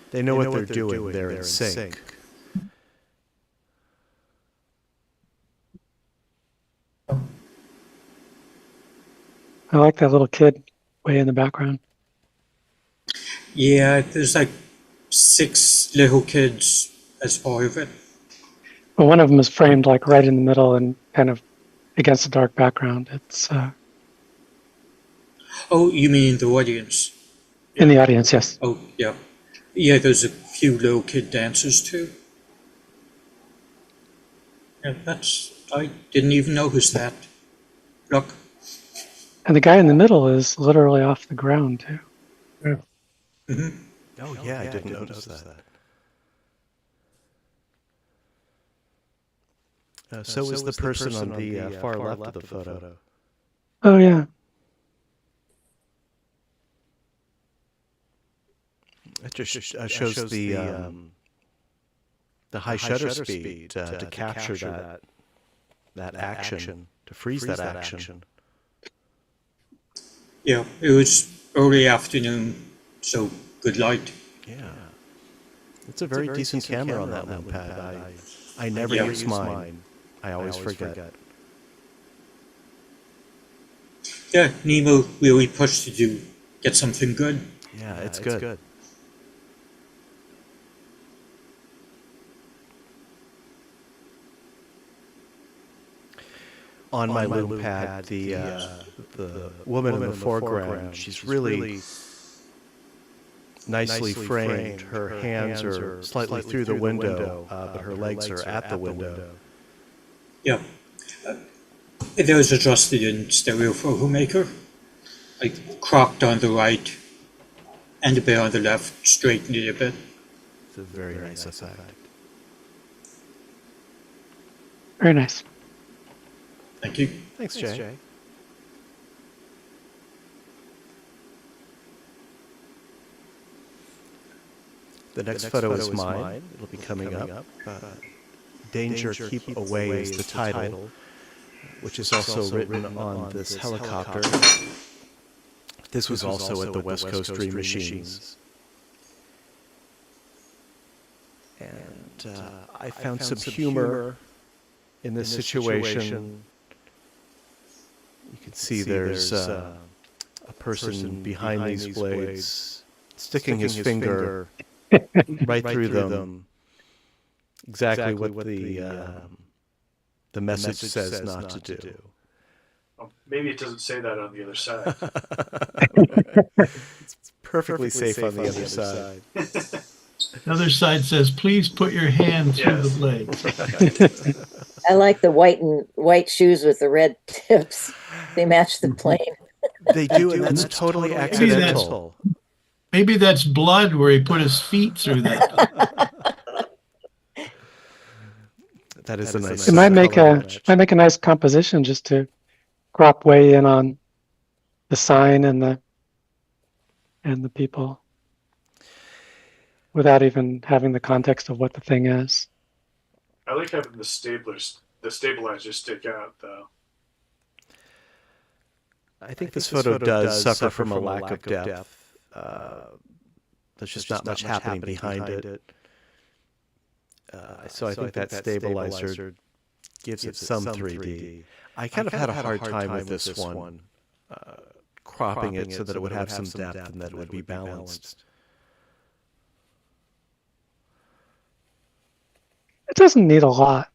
they know what they're doing. They're in sync. I like that little kid way in the background. Yeah, there's like 6 little kids as part of it. Well, one of them is framed like right in the middle and kind of against a dark background. It's Oh, you mean the audience? In the audience, yes. Oh, yeah. Yeah, there's a few little kid dancers too. Yeah, I didn't even notice that. Look. And the guy in the middle is literally off the ground too. Yeah. Mm-hmm. Oh, yeah, I didn't notice that. So is the person on the far left of the photo. Oh, yeah. It just shows the high shutter speed to capture that action, to freeze that action. Yeah, it was early afternoon, so good light. Yeah. It's a very decent camera on that Lume Pad. I never use mine. I always forget. Yeah, Nemo really pushed to get something good. Yeah, it's good. On my Lume Pad, the woman in the foreground, she's really nicely framed. Her hands are slightly through the window, but her legs are at the window. Yeah. It was adjusted in stereo photo maker. I cropped on the right and a bit on the left, straightened it a bit. It's a very nice effect. Very nice. Thank you. Thanks, Jay. The next photo is mine. It'll be coming up. Danger, Keep Away is the title, which is also written on this helicopter. This was also at the West Coast Dream Machines. And I found some humor in this situation. You can see there's a person behind these blades sticking his finger right through them. Exactly what the message says not to do. Well, maybe it doesn't say that on the other side. It's perfectly safe on the other side. The other side says, please put your hand through the blade. I like the white shoes with the red tips. They match the plane. They do, and that's totally accidental. Maybe that's blood where he put his feet through that. That is a nice. It might make a nice composition just to crop way in on the sign and the people without even having the context of what the thing is. I like having the stabilizers stick out, though. I think this photo does suffer from a lack of depth. There's just not much happening behind it. So I think that stabilizer gives it some 3D. I kind of had a hard time with this one, cropping it so that it would have some depth and that it would be balanced. It doesn't need a lot.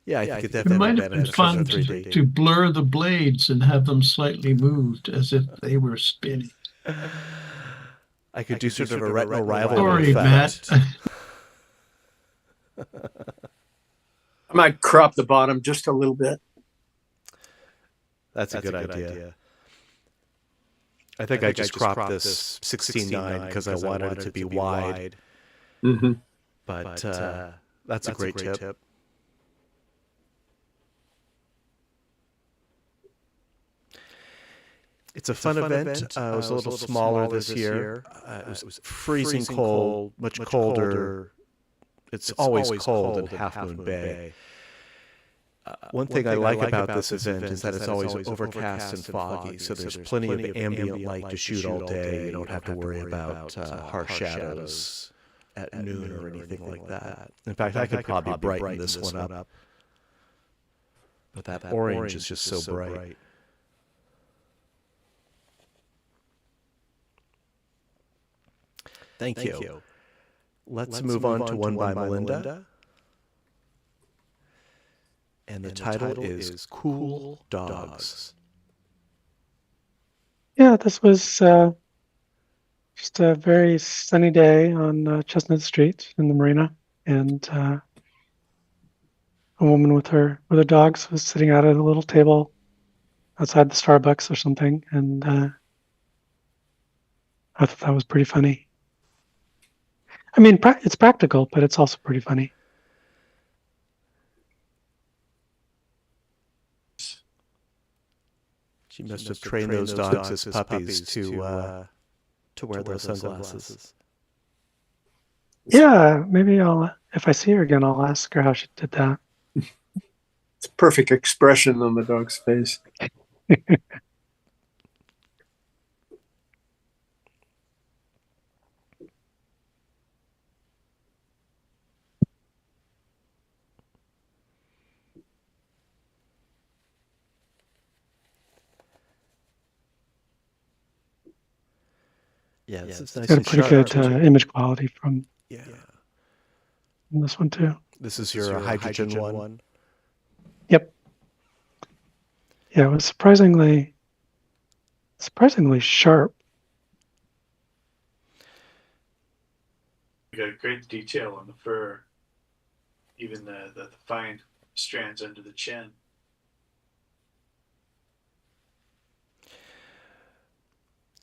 Yeah, I think it might have been fun to blur the blades and have them slightly moved as if they were spinning. I could do sort of a retinal rivalry effect. I might crop the bottom just a little bit. That's a good idea. I think I just cropped this 16:9 because I wanted it to be wide. Mm-hmm. But that's a great tip. It's a fun event. It was a little smaller this year. It was freezing cold, much colder. It's always cold in Half Moon Bay. One thing I like about this event is that it's always overcast and foggy, so there's plenty of ambient light to shoot all day. You don't have to worry about harsh shadows at noon or anything like that. In fact, I could probably brighten this one up. But that orange is just so bright. Thank you. Let's move on to one by Melinda. And the title is Cool Dogs. Yeah, this was just a very sunny day on Chestnut Street in the marina, and a woman with her dogs was sitting out at a little table outside the Starbucks or something, and I thought that was pretty funny. I mean, it's practical, but it's also pretty funny. She must have trained those dogs as puppies to wear those sunglasses. Yeah, maybe if I see her again, I'll ask her how she did that. It's a perfect expression on the dog's face. Yeah, this is nice got a and pretty sharp. good image quality from Yeah. this one too. This is your hydrogen one? Yep. Yeah, it was surprisingly sharp. You got great detail on the fur, even the fine strands under the chin.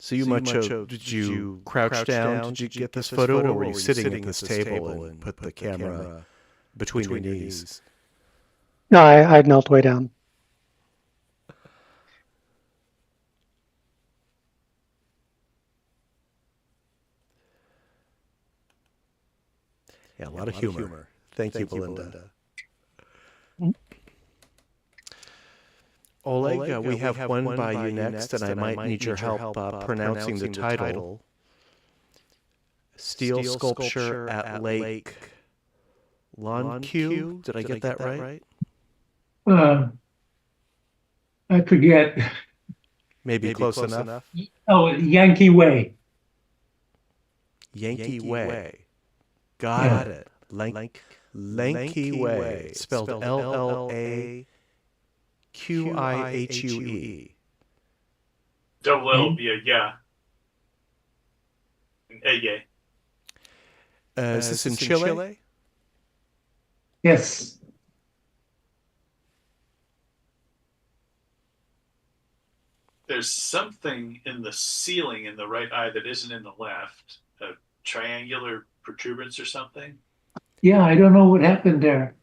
So Macho, did you crouch down? Did you get this photo, or were you sitting at this table and put the camera between your knees? No, I knelt way down. Yeah, a lot of humor. Thank you, Belinda. Oleg, we have one by you next, and I might need your help pronouncing the title. Steel Sculpture at Lake Lonque. Did I get that right? I forget. Maybe close enough. Oh, Yankee Way. Yankee Way. Got it. Lanky Way. Spelled LLAQIHUE. Double L will be a yeah. Yeah. Is this in Chile? Yes. There's something in the ceiling in the right eye that isn't in the left. A triangular protuberance or something. Yeah, I don't know what happened there.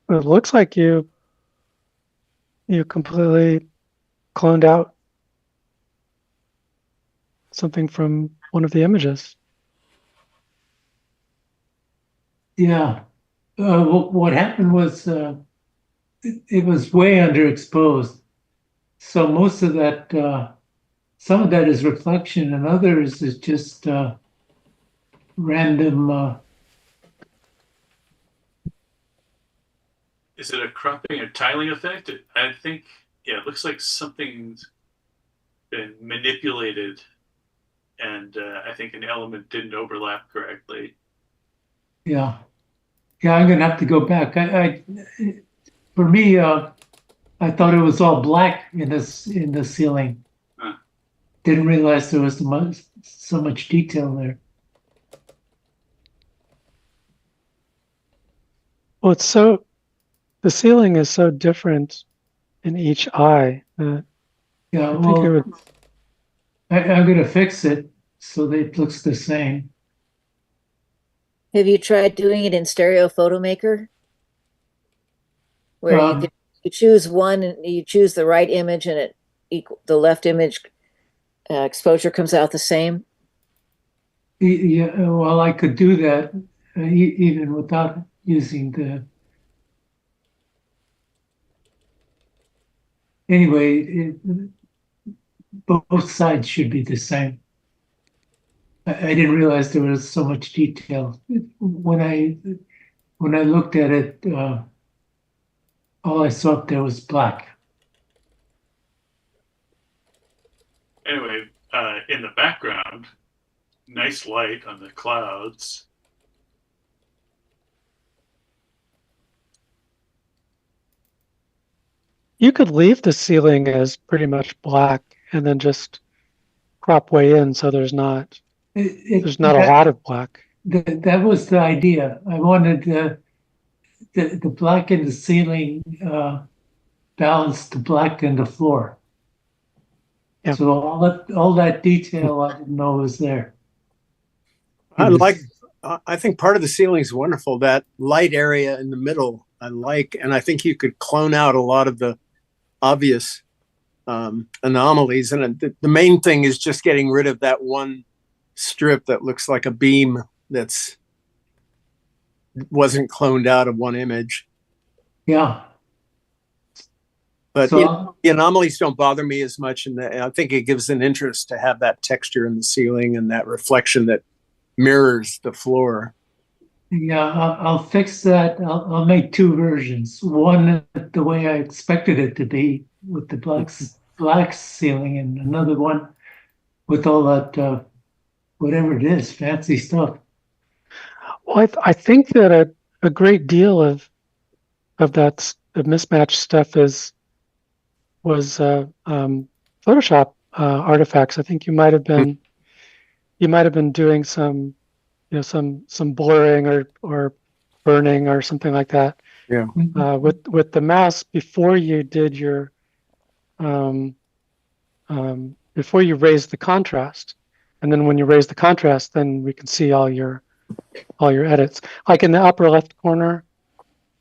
It looks like you completely cloned out something from one of the images. Yeah. What happened was it was way underexposed. So most of that, some of that is reflection, and others is just random. Is it a cropping or tiling effect? I think, yeah, it looks like something's been manipulated, and I think an element didn't overlap correctly. Yeah. Yeah, I'm gonna have to go back. For me, I thought it was all black in the ceiling. Huh. Didn't realize there was so much detail there. Well, the ceiling is so different in each eye. Yeah, well, I'm gonna fix it so that it looks the same. Have you tried doing it in Stereo Photo Maker? Where you choose one and you choose the right image and the left image exposure comes out the same? Yeah, well, I could do that even without using the. Anyway, both sides should be the same. I didn't realize there was so much detail. When I looked at it, all I saw up there was black. Anyway, in the background, nice light on the clouds. you could leave the ceiling as pretty much black and then just crop way in so there's not a lot of black. That was the idea. I wanted the black in the ceiling balanced the black in the floor. Yeah. So all that detail I didn't know was there. I think part of the ceiling is wonderful. That light area in the middle, I like, and I think you could clone out a lot of the obvious anomalies. And the main thing is just getting rid of that one strip that looks like a beam that's wasn't cloned out of one image. Yeah. But the anomalies don't bother me as much, and I think it gives an interest to have that texture in the ceiling and that reflection that mirrors the floor. Yeah, I'll fix that. I'll make two versions. One the way I expected it to be with the black ceiling, and another one with all that whatever it is, fancy stuff. Well, I think that a great deal of that mismatched stuff was Photoshop artifacts. I think you might have been doing some some blurring or burning or something like that. Yeah. With the mouse before you did your before you raised the contrast, and then when you raise the contrast, then we can see all your edits. Like in the upper left corner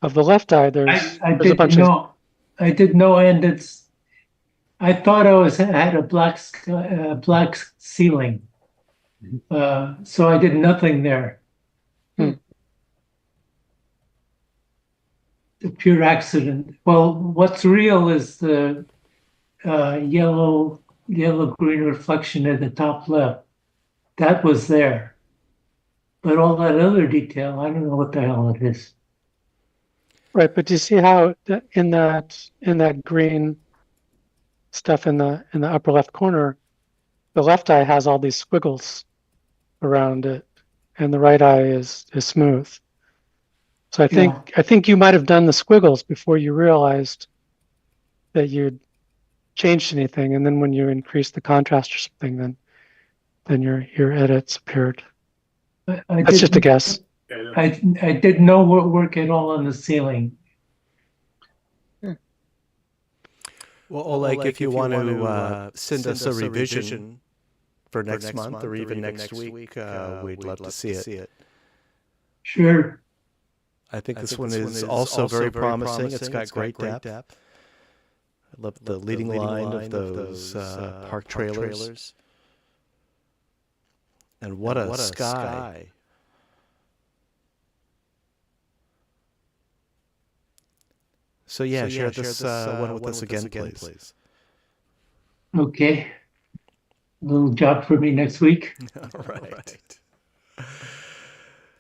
of the left eye, there's a bunch of. I did know, and I thought I had a black ceiling, so I did nothing there. A pure accident. Well, what's real is the yellow green reflection at the top left. That was there, but all that other detail, I don't know what the hell it is. Right, but do you see how in that green stuff in the upper left corner, the left eye has all these squiggles around it, and the right eye is smooth. So I think you might have done the squiggles before you realized that you'd changed anything, and then when you increased the contrast or something, then your edits appeared. That's just a guess. I did no work at all on the ceiling. Well, Oleg, if you want to send us a revision for next month or even next week, we'd love to see it. Sure. I think this one is also very promising. It's got great depth. I love the leading line of those park trailers. And what a sky. So share this one with us again, please. Okay. A little job for me next week. All right.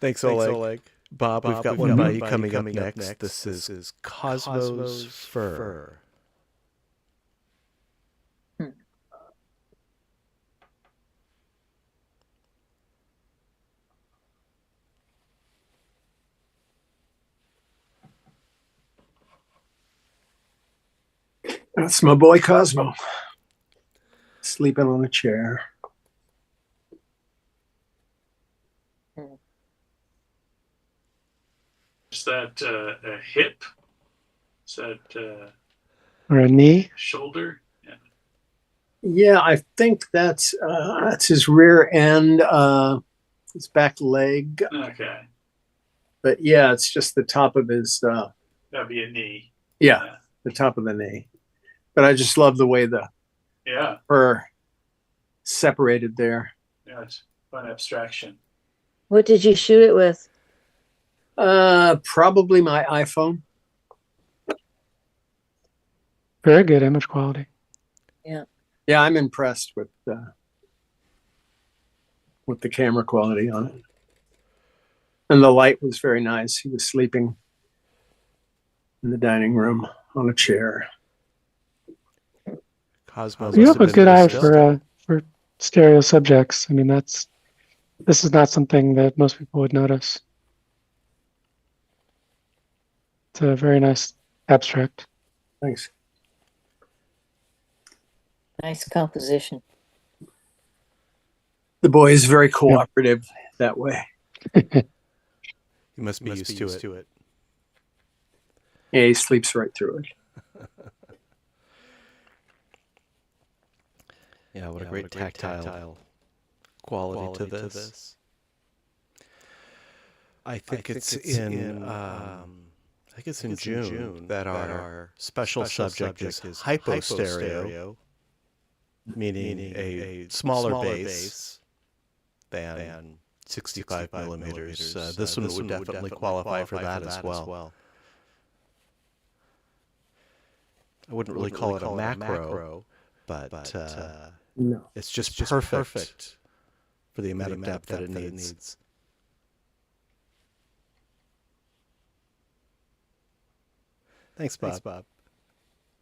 Thanks, Oleg. Bob, we've got one by you coming up next. This is Cosmos Fur. That's my boy Cosmo, sleeping on a chair. Is that a hip? Is that or a knee? Shoulder? Yeah, I think that's his rear end, his back leg. Okay. But yeah, it's just the top of his. That'd be a knee. Yeah, the top of the knee. But I just love the way the fur separated there. Yeah, it's fun abstraction. What did you shoot it with? Probably my iPhone. Very good image quality. Yeah. Yeah, I'm impressed with the camera quality on it. And the light was very nice. He was sleeping in the dining room on a chair. Cosmo, you have a good eye for stereo subjects. I mean, this is not something that most people would notice. It's a very nice abstract. Thanks. Nice composition. The boy is very cooperative that way. You must be used to it. Yeah, he sleeps right through it. Yeah, what a great tactile quality to this. I think it's in June that our special subject is hypostereo, meaning a smaller bass than 65 millimeters. This one would definitely qualify for that as well. I wouldn't really call it a macro, but No. it's just perfect for the amount of depth that it needs. Thanks, Bob.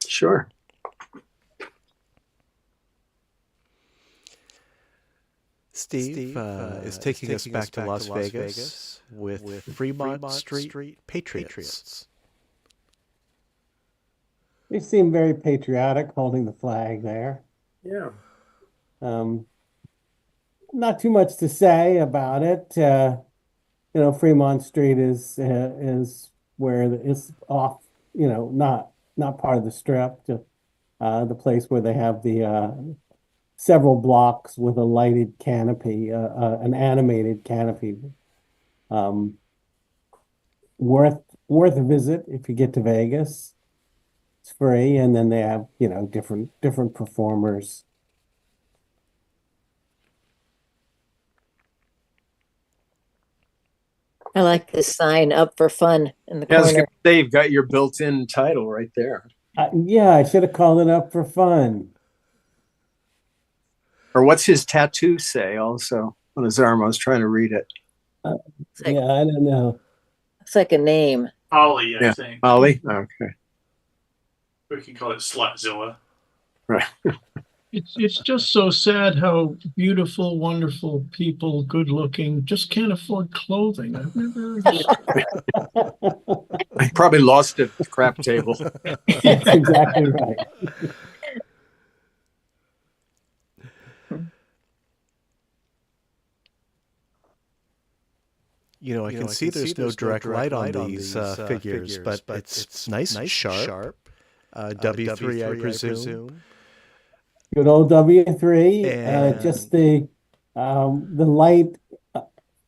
Sure. Steve is taking us back to Las Vegas with Fremont Street Patriots. They seem very patriotic holding the flag there. Yeah. Not too much to say about it. Fremont Street is where it's off, not part of the strip, just the place where they have the several blocks with a lighted canopy, an animated canopy. Worth a visit if you get to Vegas. It's free, and then they have different performers. I like this sign, up for fun, in the Yeah, I was corner. gonna say, you've got your built-in title right there. Yeah, I should have called it Up for Fun. Or what's his tattoo say also on his arm? I was trying to read it. Like- Yeah, I don't know. Looks like a name. Ollie, I Yeah. think. Ollie? Okay. We can call it Slutzilla. Right. It's just so sad how beautiful, wonderful people, good looking, just can't afford clothing. I've never I probably lost it at the crap table. That's exactly right. I can see there's no direct light on these figures, but it's nice and sharp. W3, I presume. Good old W3. And- Just the light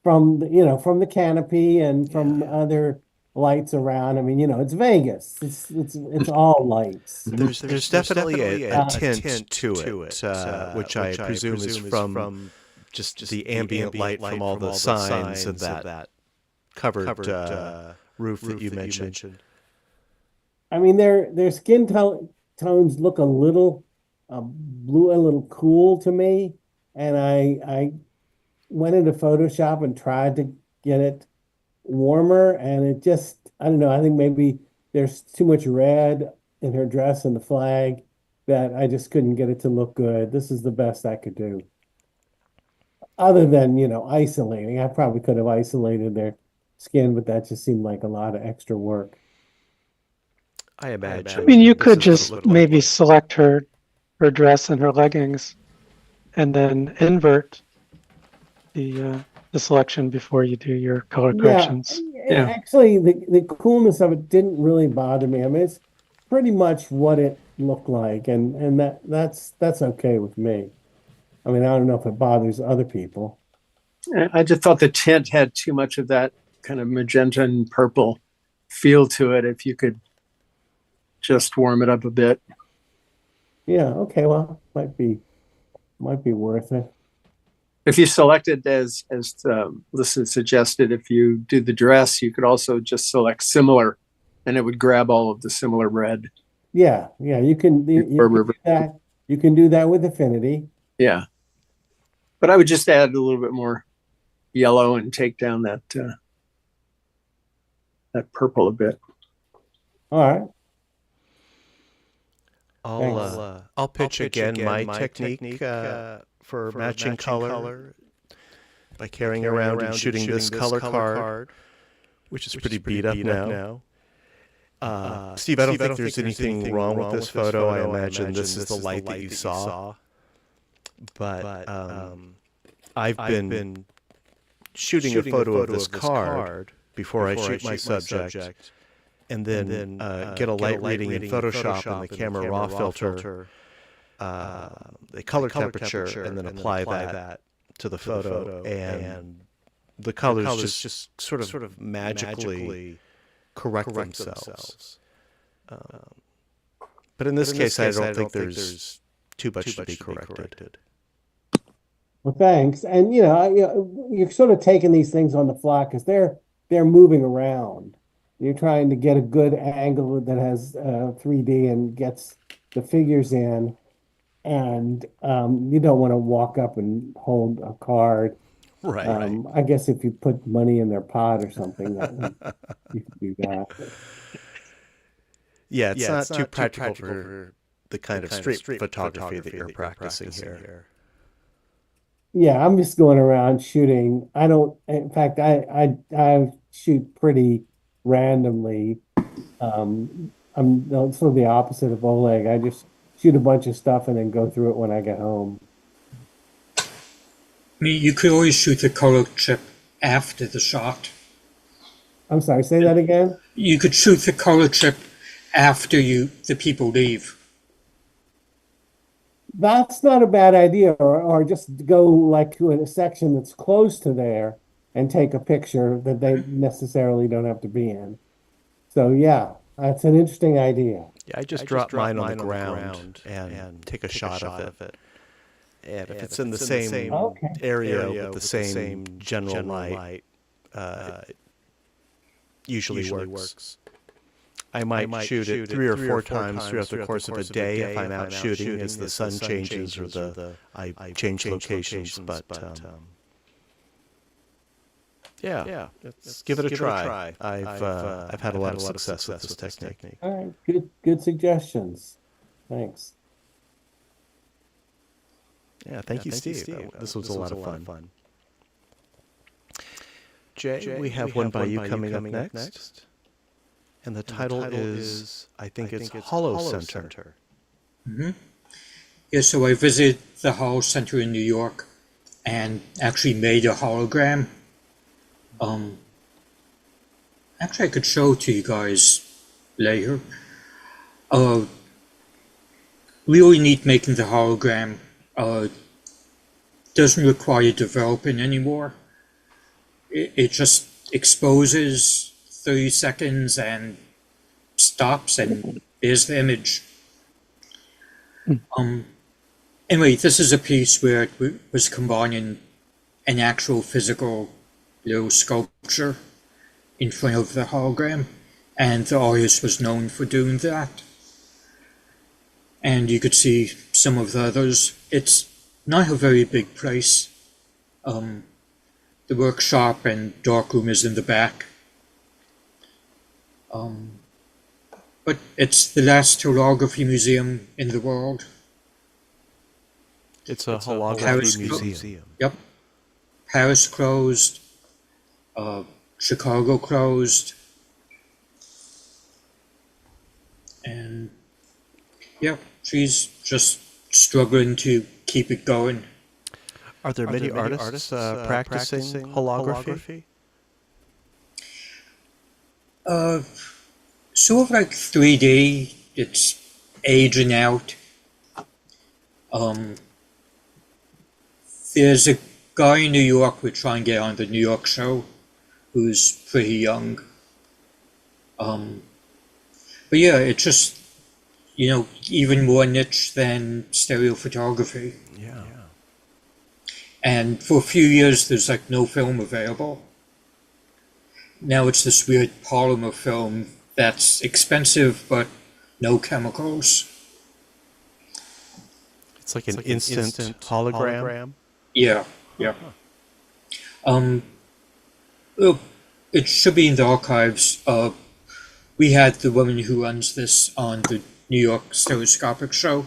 from the canopy and from other lights around. I mean, it's Vegas. It's all lights. There's definitely a tint to it, which I presume is from just the ambient light from all the signs of that covered roof that you mentioned. I mean, their skin tones look a little blue, a little cool to me, and I went into Photoshop and tried to get it warmer, and it just, I don't know, I think maybe there's too much red in her dress and the flag that I just couldn't get it to look good. This is the best I could do. Other than, isolating. I probably could have isolated their skin, but that just seemed like a lot of extra work. I imagine. I mean, you could just maybe select her dress and her leggings, and then invert the selection before you do your color corrections. Yeah. Actually, the coolness of it didn't really bother me. I mean, it's pretty much what it looked like, and that's okay with me. I mean, I don't know if it bothers other people. I just thought the tint had too much of that kind of magenta and purple feel to it. If you could just warm it up a bit. Yeah. Okay. Well, might be worth it. If you select it as Listen suggested, if you do the dress, you could also just select similar, and it would grab all of the similar red. Yeah. You can do that. You can do that with Affinity. Yeah, but I would just add a little bit more yellow and take down that purple a bit. All right. I'll pitch again my technique for matching color by carrying around and shooting this color card, which is pretty beat up now. Steve, I don't think there's anything wrong with this photo. I imagine this is the light that you saw. But I've been shooting a photo of this card before I shoot my subject, and then get a light reading in Photoshop and the camera raw filter, the color temperature, and then apply that to the photo. And the colors just sort of magically correct themselves. But in this case, I don't think there's too much to be corrected. Well, thanks. And you're sort of taking these things on the fly because they're moving around. You're trying to get a good angle that has 3D and gets the figures in, and you don't want to walk up and hold a card. Right. I guess if you put money in their pot or something, you could do that. Yeah, it's not too practical for the kind of street photography that you're practicing here. Yeah, I'm just going around shooting. In fact, I shoot pretty randomly. I'm sort of the opposite of Oleg. I just shoot a bunch of stuff and then go through it when I get home. I mean, you could always shoot the color chip after the shot. I'm sorry, say that again? You could shoot the color chip after the people leave. That's not a bad idea, or just go like to a section that's close to there and take a picture that they necessarily don't have to be in. So yeah, that's an interesting idea. Yeah, I just drop mine on the ground and take a shot of it. And if it's in the same area with the same general light, usually works. I might shoot it 3 or 4 times throughout the course of a day if I'm out shooting as the sun changes or I change locations. But yeah, let's give it a try. I've had a lot of success with this technique. All right, good suggestions. Thanks. Yeah, thank you, Steve. This was a lot of fun. Jay, we have one by you coming up next. And the title is, I think it's Hollow Center. Mm-hmm. Yeah, so I visited the Hollow Center in New York and actually made a hologram. Actually, I could show it to you guys later. Really neat making the hologram. Doesn't require developing anymore. It just exposes 30 seconds and stops, and there's the image. Anyway, this is a piece where it was combining an actual physical little sculpture in front of the hologram, and the artist was known for doing that. And you could see some of the others. It's not a very big place. The workshop and darkroom is in the back. But it's the last holography museum in the world. It's a holography museum. Yep. Paris closed. Chicago closed. And yeah, she's just struggling to keep it going. Are there many artists practicing holography? Sort of like 3D, it's aging out. There's a guy in New York we're trying to get on the New York show who's pretty young. But yeah, it's just, even more niche than stereophotography. Yeah. And for a few years, there's like no film available. Now it's this weird polymer film that's expensive, but no chemicals. It's like an instant hologram? Yeah. It should be in the archives. We had the woman who runs this on the New York Stereoscopic show.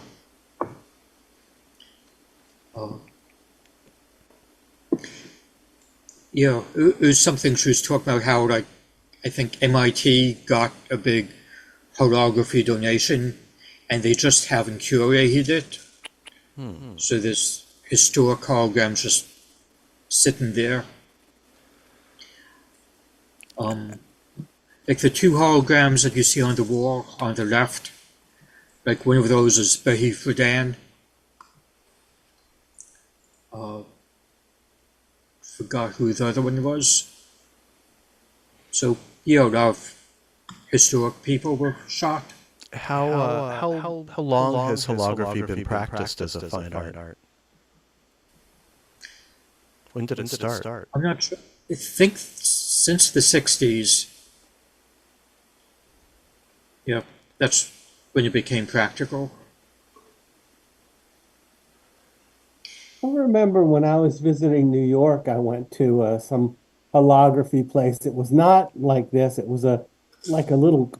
It was something she was talking about how, I think MIT got a big holography donation, and they just haven't curated it. So there's historic holograms just sitting there. Like the two holograms that you see on the wall on the left, like one of those is Behi Friedan. Forgot who the other one was. So, yeah, a lot of historic people were shot. How long has holography been practiced as a fine art? When did it start? I'm not sure. I think since the 60s. Yeah, that's when it became practical. I remember when I was visiting New York, I went to some holography place. It was not like this. It was like a little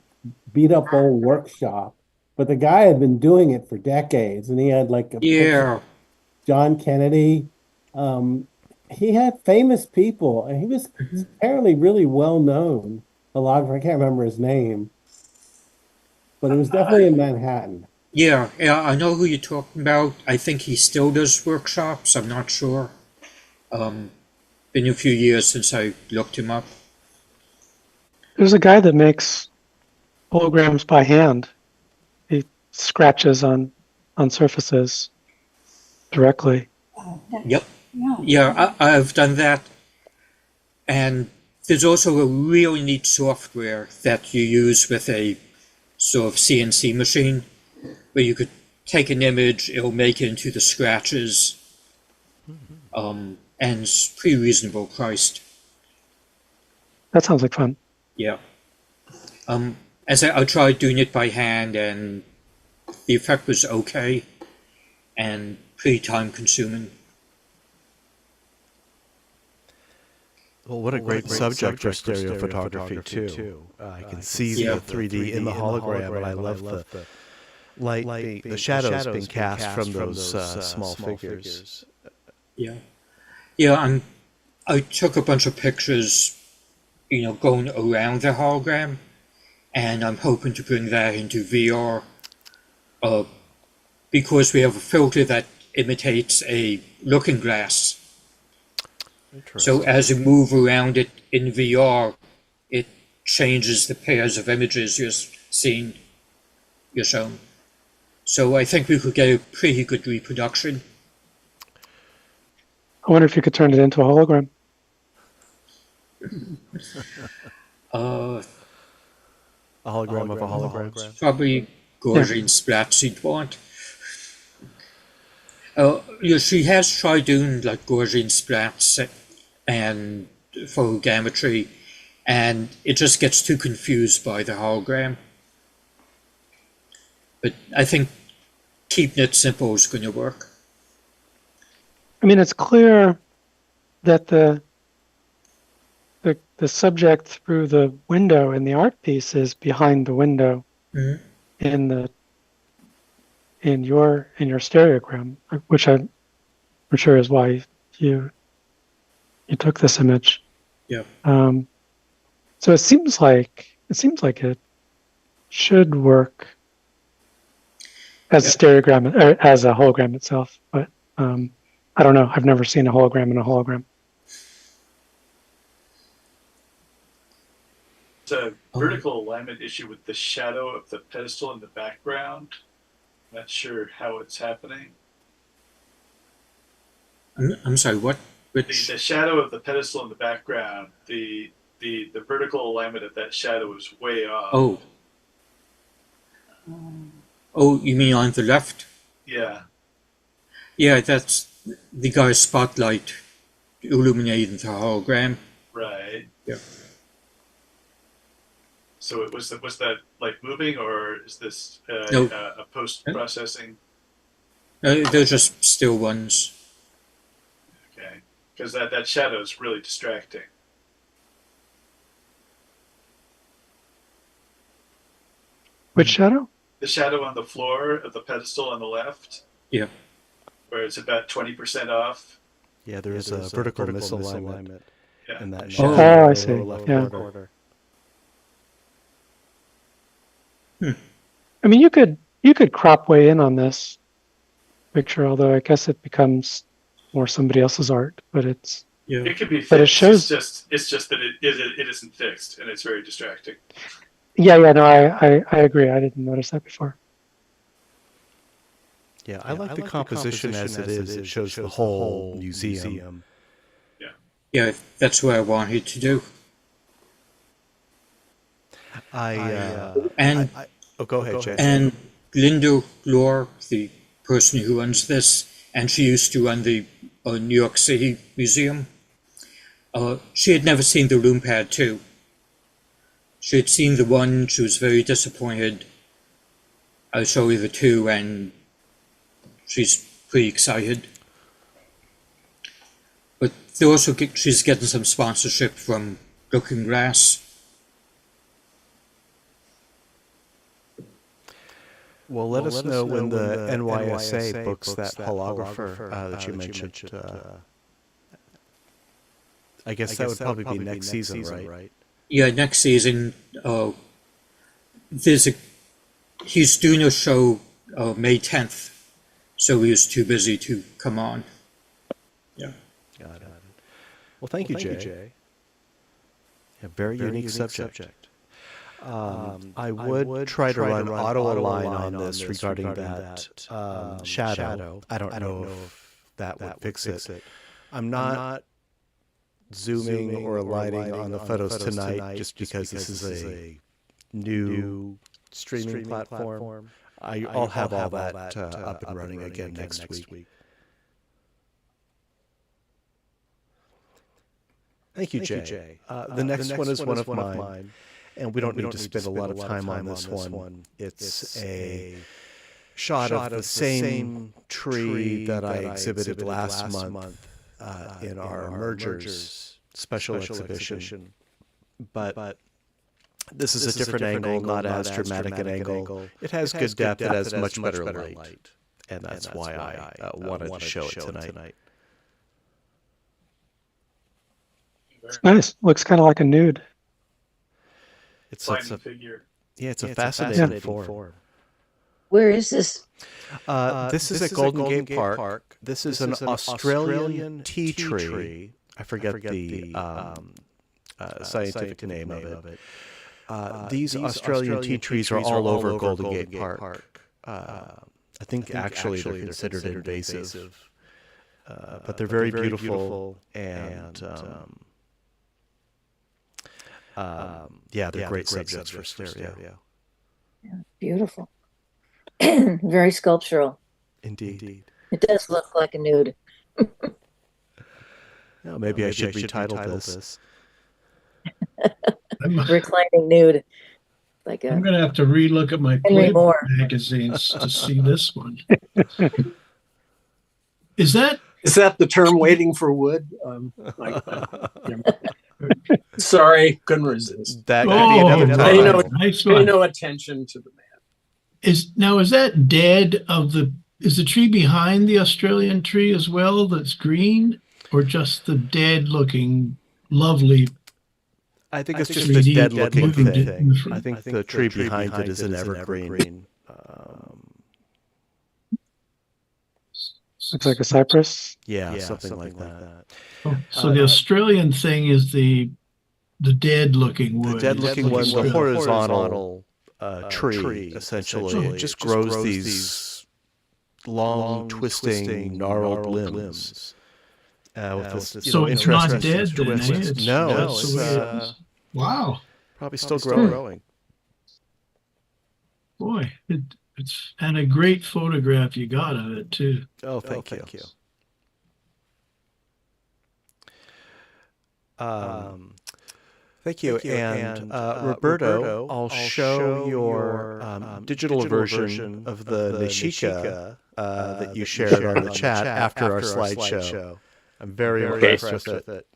beat up old workshop, but the guy had been doing it for decades, and he had like a picture of John Kennedy. He had famous people, and he was apparently really well known holographer. I can't remember his name, but it was definitely in Manhattan. Yeah, I know who you're talking about. I think he still does workshops. I'm not sure. Been a few years since I looked him up. There's a guy that makes holograms by hand. He scratches on surfaces directly. Yep. Yeah, I've done that. And there's also a really neat software that you use with a sort of CNC machine, where you could take an image, it'll make it into the scratches, and it's pretty reasonable priced. That sounds like fun. Yeah. As I tried doing it by hand, and the effect was okay, and pretty time consuming. Well, what a great subject for stereo photography too. I can see the 3D in the hologram, and I love the light, the shadows being cast from those small figures. Yeah. I took a bunch of pictures, going around the hologram, and I'm hoping to bring that into VR, because we have a filter that imitates a looking glass. So as you move around it in VR, it changes the pairs of images you're shown. So I think we could get a pretty good reproduction. I wonder if you could turn it into a hologram. A hologram of a hologram. Probably Gaussian splats you'd want. She has tried doing like Gaussian splats and photogrammetry, and it just gets too confused by the hologram. But I think keeping it simple is going to work. I mean, it's clear that the subject through the window in the art piece is behind the window in your stereogram, which I'm sure is why you took this image. Yeah. So it seems like it should work as a stereogram or as a hologram itself, but I don't know. I've never seen a hologram in a hologram. It's a vertical alignment issue with the shadow of the pedestal in the background. Not sure how it's happening. I'm sorry, what? The shadow of the pedestal in the background, the vertical alignment of that shadow is way off. Oh, you mean on the left? Yeah. Yeah, that's the guy's spotlight illuminating the hologram. Right. Yeah. So was that like moving, or is this No. a post-processing? They're just still ones. Okay. Because that shadow is really distracting. Which shadow? The shadow on the floor of the pedestal on the left. Yeah. Where it's about 20% off. Yeah, there is a vertical misalignment in that shadow. shadow. Oh, I see. Left Yeah. corner. I mean, you could crop way in on this picture, although I guess it becomes more somebody else's art. But it's It could be fixed. But it shows. It's just that it isn't fixed, and it's very distracting. Yeah, no, I agree. I didn't notice that before. Yeah, I like the composition as it is. It shows the whole museum. Yeah, that's what I wanted to do. Oh, go ahead, Jay. And Linda Lore, the person who runs this, and she used to run the New York City Museum. She had never seen the Lume Pad 2. She had seen the one, she was very disappointed. I showed her the 2, and she's pretty excited. But she's getting some sponsorship from Looking Glass. Well, let us know when the NYSA books that holographer that you mentioned. I guess that would probably be next season, right? Yeah, next season. He's doing a show May 10th, so he was too busy to come on. Yeah. Got it. Well, thank you, Jay. A very unique subject. I would try to run auto align on this regarding that shadow. I don't know if that would fix it. I'm not zooming or aligning on the photos tonight just because this is a new streaming platform. I'll have all that up and running again next week. Thank you, Jay. The next one is one of mine. And we don't need to spend a lot of time on this one. It's a shot of the same tree that I exhibited last month in our Mergers special exhibition. But this is a different angle, not as dramatic an angle. It has good depth. It has much better light. And that's why I wanted to show it tonight. It's nice. Looks kind of like a nude. It's a figure. Yeah, it's a fascinating form. Where is this? This is at Golden Gate Park. This is an Australian tea tree. I forget the scientific name of it. These Australian tea trees are all over Golden Gate Park. I think actually they're considered invasive, but they're very beautiful and they're great subjects for stereo. Yeah, beautiful. Very sculptural. Indeed. It does look like a nude. Maybe I should retitle this. Reclining nude. I'm going to have to relook at my Playboy magazines to see this one. Is that the term "waiting for wood"? Sorry, couldn't resist. That could be another time. Pay no attention to the man. Is that dead is the tree behind the Australian tree as well that's green, or just the dead looking lovely? I think it's just the dead looking thing. I think the tree behind it is an evergreen. Looks like a cypress. Yeah, something like that. So the Australian thing is the dead looking wood. The dead looking one, the horizontal tree, essentially. It just grows these long, twisting, gnarled limbs. So it's not dead then, eh? No, wow. Probably still growing. Boy, it's and a great photograph you got of it too. Oh, thank you. Thank you. And Roberto, I'll show your digital version of the Nishika that you shared on the chat after our slideshow. I'm very impressed with it.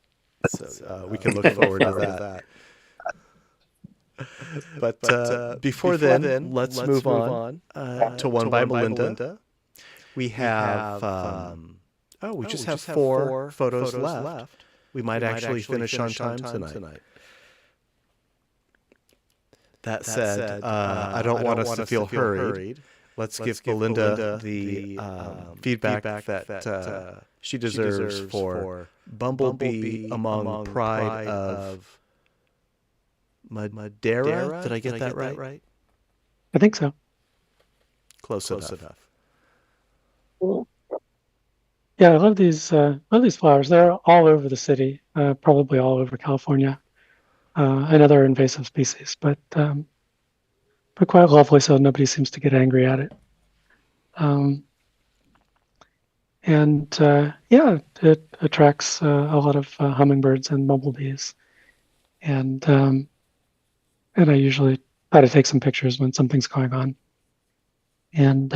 So we can look forward to that. But before then, let's move on to One by Melinda. We have, we just have 4 photos left. We might actually finish on time tonight. That said, I don't want us to feel hurried. Let's give Belinda the feedback that she deserves for Bumblebee among Pride of Madeira. Did I get that right? I think so. Close enough. Yeah, I love these flowers. They're all over the city, probably all over California, and other invasive species, but quite lovely. So nobody seems to get angry at it. Yeah, it attracts a lot of hummingbirds and bumblebees, and I usually try to take some pictures when something's going on. And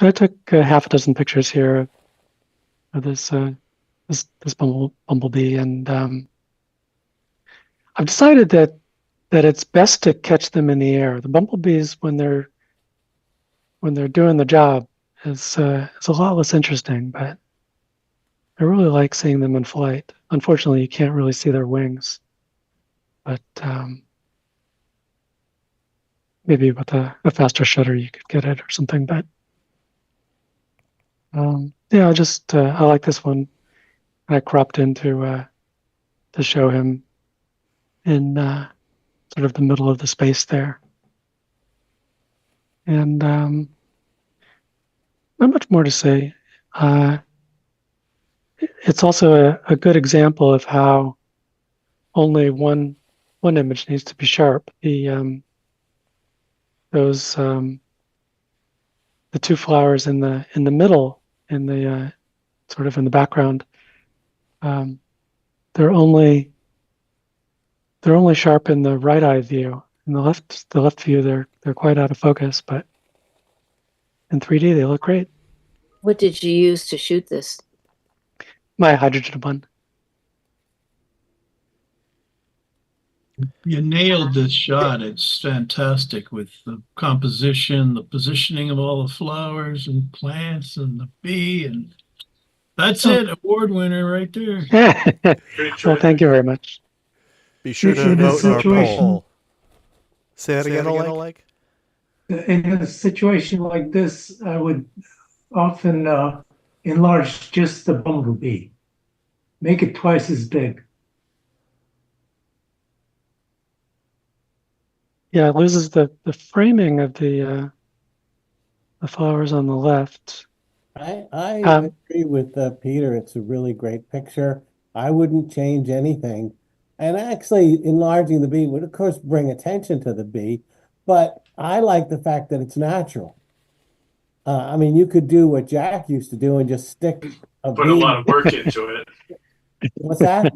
I took half a dozen pictures here of this bumblebee, and I've decided that it's best to catch them in the air. The bumblebees, when they're doing the job, is a lot less interesting, but I really like seeing them in flight. Unfortunately, you can't really see their wings, but maybe with a faster shutter you could get it or something. But yeah, I like this one. I cropped in to show him in sort of the middle of the space there. And not much more to say. It's also a good example of how only one image needs to be sharp. The two flowers in the middle, in the sort of in the background, they're only sharp in the right eye view. In the left view, they're quite out of focus, but in 3D they look great. What did you use to shoot this? My hydrogen one. You nailed this shot. It's fantastic with the composition, the positioning of all the flowers and plants and the bee, and that's it. Award winner right there. Well, thank you very much. Be sure to vote in our poll. Say that again, Oleg. In a situation like this, I would often enlarge just the bumblebee. Make it twice as big. Yeah, it loses the framing of the flowers on the left. I agree with Peter. It's a really great picture. I wouldn't change anything. And actually, enlarging the bee would, of course, bring attention to the bee. But I like the fact that it's natural. I mean, you could do what Jack used to do and just stick put a lot of work into it. What's that?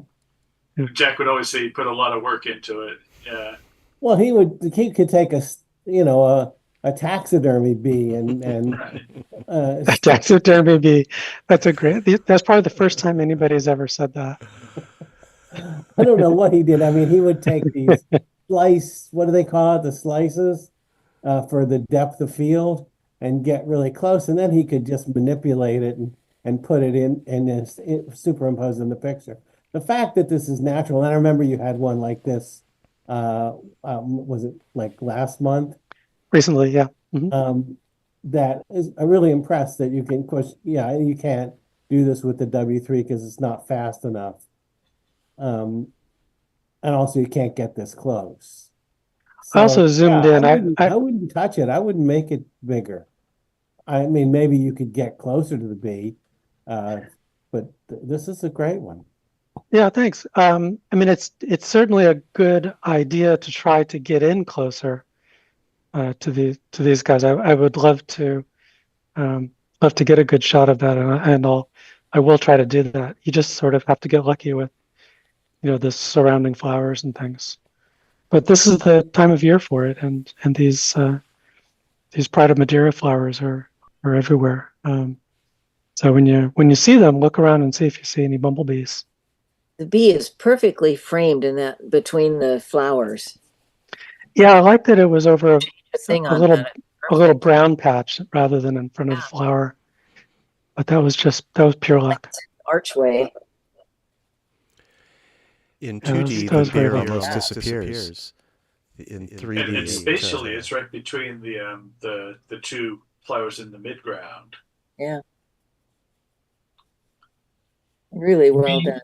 Jack would always say he put a lot of work into it. Yeah. Well, he could take a taxidermy bee and a taxidermy bee. That's probably the first time anybody's ever said that. I don't know what he did. I mean, he would take these what do they call it? The slices for the depth of field and get really close. And then he could just manipulate it and put it in and superimpose in the picture. The fact that this is natural, and I remember you had one like this, was it like last month? Recently, yeah. Mm-hmm. That is, I'm really impressed that you can, of course, yeah, you can't do this with the W3 because it's not fast enough. And also you can't get this close. So, I also zoomed in. I wouldn't touch it. I wouldn't make it bigger. I mean, maybe you could get closer to the bee, but this is a great one. Yeah, thanks. I mean, it's certainly a good idea to try to get in closer to these guys. I would love to get a good shot of that, and I will try to do that. You just sort of have to get lucky with, the surrounding flowers and things. But this is the time of year for it, and these Pride of Madeira flowers are everywhere. So when you see them, look around and see if you see any bumblebees. The bee is perfectly framed in that between the flowers. Yeah, I like that it was over a little brown patch rather than in front of the flower. But that was pure luck. Archway. In 2D, the beer almost disappears. in 3D. And spatially, it's right between the two flowers in the midground. Yeah. Really well done.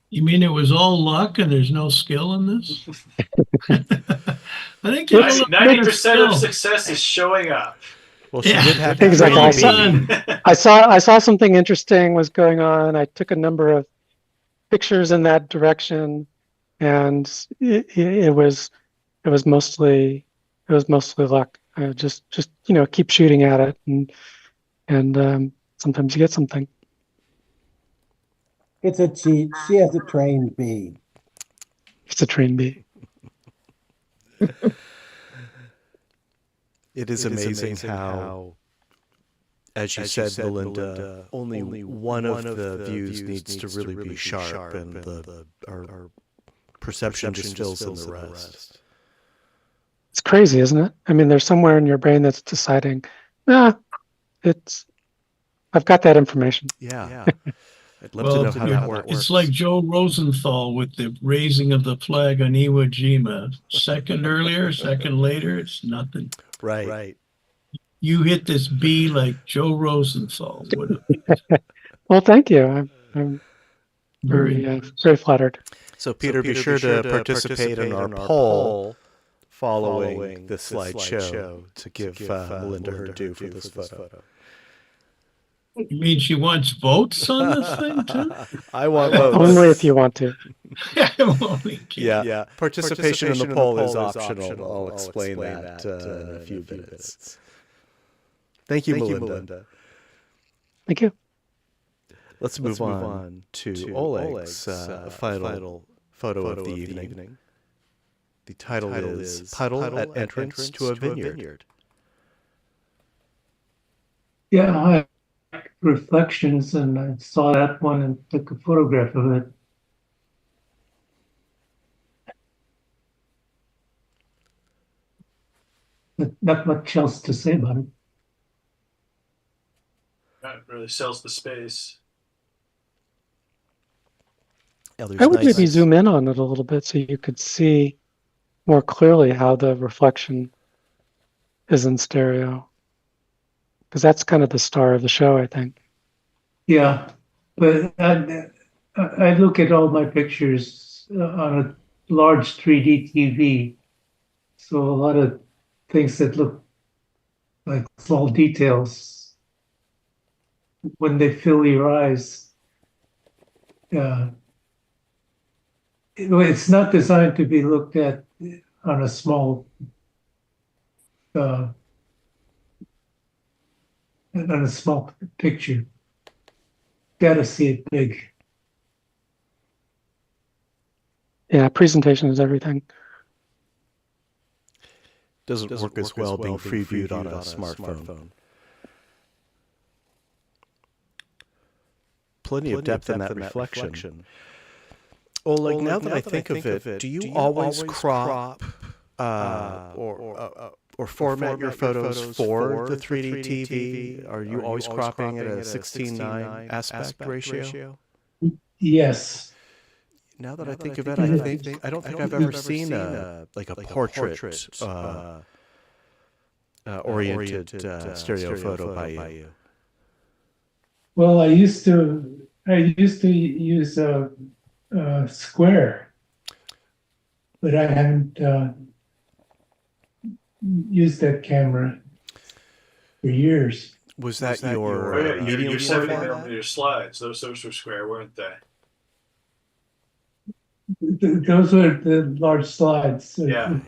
You mean it was all luck and there's no skill in this? I think 90% of success is showing up. Well, she did have exactly. I saw something interesting was going on. I took a number of pictures in that direction, and it was mostly luck. Just keep shooting at it, and sometimes you get something. It's a cheat. She has a trained bee. It's a trained bee. It is amazing how, as you said, Melinda, only one of the views needs to really be sharp, and our perception just fills in the rest. It's crazy, isn't it? I mean, there's somewhere in your brain that's deciding, I've got that information. Yeah. I'd love to know how that works. It's like Joe Rosenthal with the raising of the flag on Iwo Jima. Second earlier, second later, it's nothing. Right. You hit this bee like Joe Rosenthal. Well, thank you. I'm very flattered. So, Peter, be sure to participate in our poll following this slideshow to give Melinda her due for this photo. You mean she wants votes on this thing too? I want votes. Only if you want to. Yeah. Participation in the poll is optional. I'll explain that in a few minutes. Thank you, Melinda. Thank you. Let's move on to Oleg's final photo of the evening. The title is Puddle at Entrance to a Vineyard. Yeah, reflections, and I saw that one and took a photograph of it. But not much else to say about it. That really sells the space. I would maybe zoom in on it a little bit so you could see more clearly how the reflection is in stereo. Because that's kind of the star of the show, I think. Yeah, but I look at all my pictures on a large 3D TV. So a lot of things that look like small details, when they fill your eyes, it's not designed to be looked at on a small picture. Gotta see it big. Yeah, presentation is everything. Doesn't work as well being previewed on a smartphone. Plenty of depth in that reflection. Oleg, now that I think of it, do you always crop or format your photos for the 3D TV? Are you always cropping at a 16:9 aspect ratio? Yes. Now that I think of it, I don't think I've ever seen a portrait oriented stereo photo by you. Well, I used to use a square, but I haven't used that camera for years. Was that your medium your 70mm slides? Those were square, weren't they? Those were the large slides. Yeah.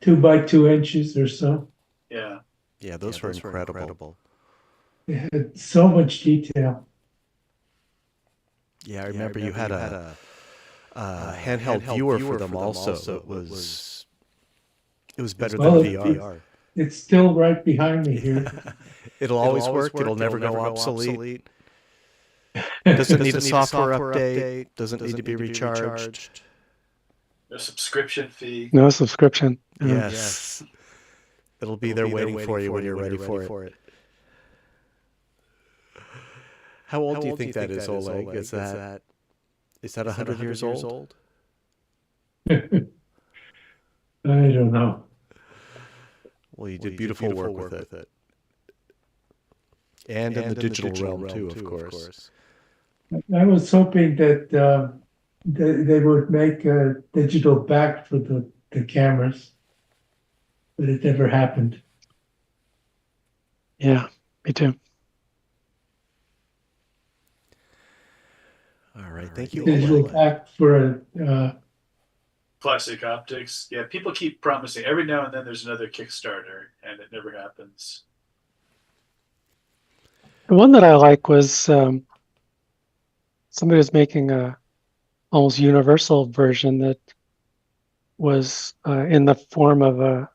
2 by 2 inches or so. Yeah. Yeah, those were incredible. They had so much detail. Yeah, I remember you had a handheld viewer for them also. It was better than VR. It's still right behind me here. It'll always work. It'll never go obsolete. Doesn't need a software update. Doesn't need to be recharged. No subscription fee. No subscription. Yes. It'll be there waiting for you when you're ready for it. How old do you think that is, Oleg? Is that 100 years old? I don't know. Well, you did beautiful work with it. And in the digital realm too, of course. I was hoping that they would make a digital back for the cameras, but it never happened. Yeah, me too. All right, thank you. Digital back for a Classic optics. Yeah, people keep promising. Every now and then there's another Kickstarter, and it never happens. The one that I like was somebody was making a almost universal version that was in the form of a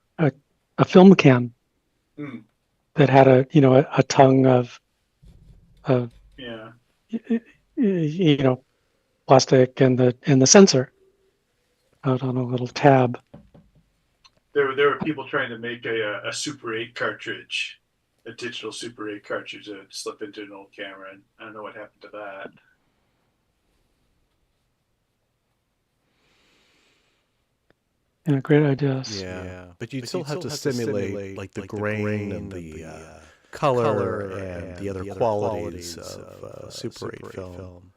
film cam that had a tongue of Yeah. Plastic and the sensor out on a little tab. There were people trying to make a Super 8 cartridge, a digital Super 8 cartridge to slip into an old camera, and I don't know what happened to that. Yeah, great ideas. Yeah. But you'd still have to simulate like the grain and the color and the other qualities of Super 8 film,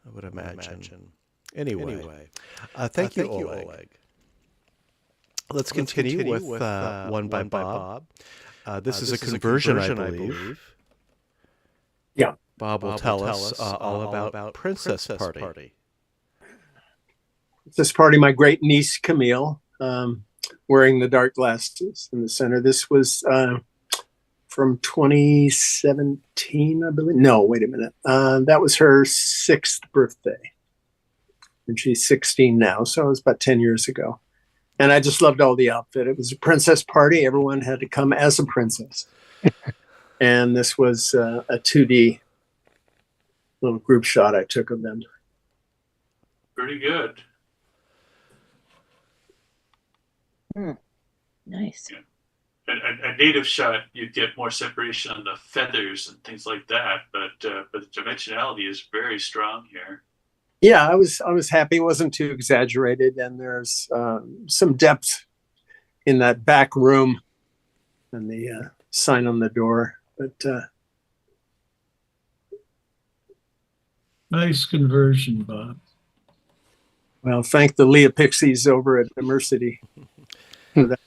I would imagine. Anyway, thank you, Oleg. Let's continue with one by Bob. This is a conversion, I believe. Yeah. Bob will tell us all about Princess Party. This party, my great niece Camille, wearing the dark glasses in the center. This was from 2017, I believe. No, wait a minute. That was her 6th birthday. And she's 16 now, so it was about 10 years ago. And I just loved all the outfit. It was a princess party. Everyone had to come as a princess. And this was a 2D little group shot I took of them. Pretty good. Nice. Yeah. A native shot, you'd get more separation on the feathers and things like that, but the dimensionality is very strong here. Yeah, I was happy. It wasn't too exaggerated, and there's some depth in that back room and the sign on the door. But nice conversion, Bob. well, thank the Leah Pixies over at Immersity for that.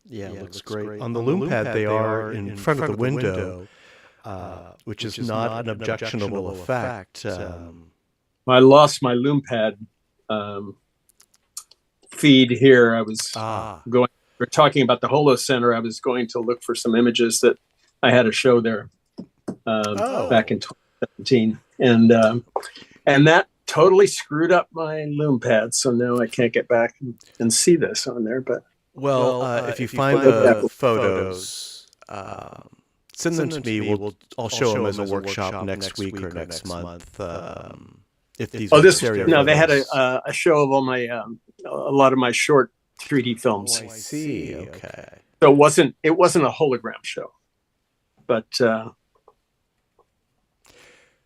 Yeah, it looks great. On the Lume Pad, they are in front of the window, which is not an objectionable effect. I lost my Lume Pad feed here. I was we're talking about the Holo Center. I was going to look for some images that I had a show there back in 2017. And that totally screwed up my Lume Pad. So now I can't get back and see this on there. But if you find the photos, send them to me. I'll show them as a workshop next week or next month. If these they had a show of all my a lot of my short 3D films. I see. Okay. So it wasn't a hologram show, but well,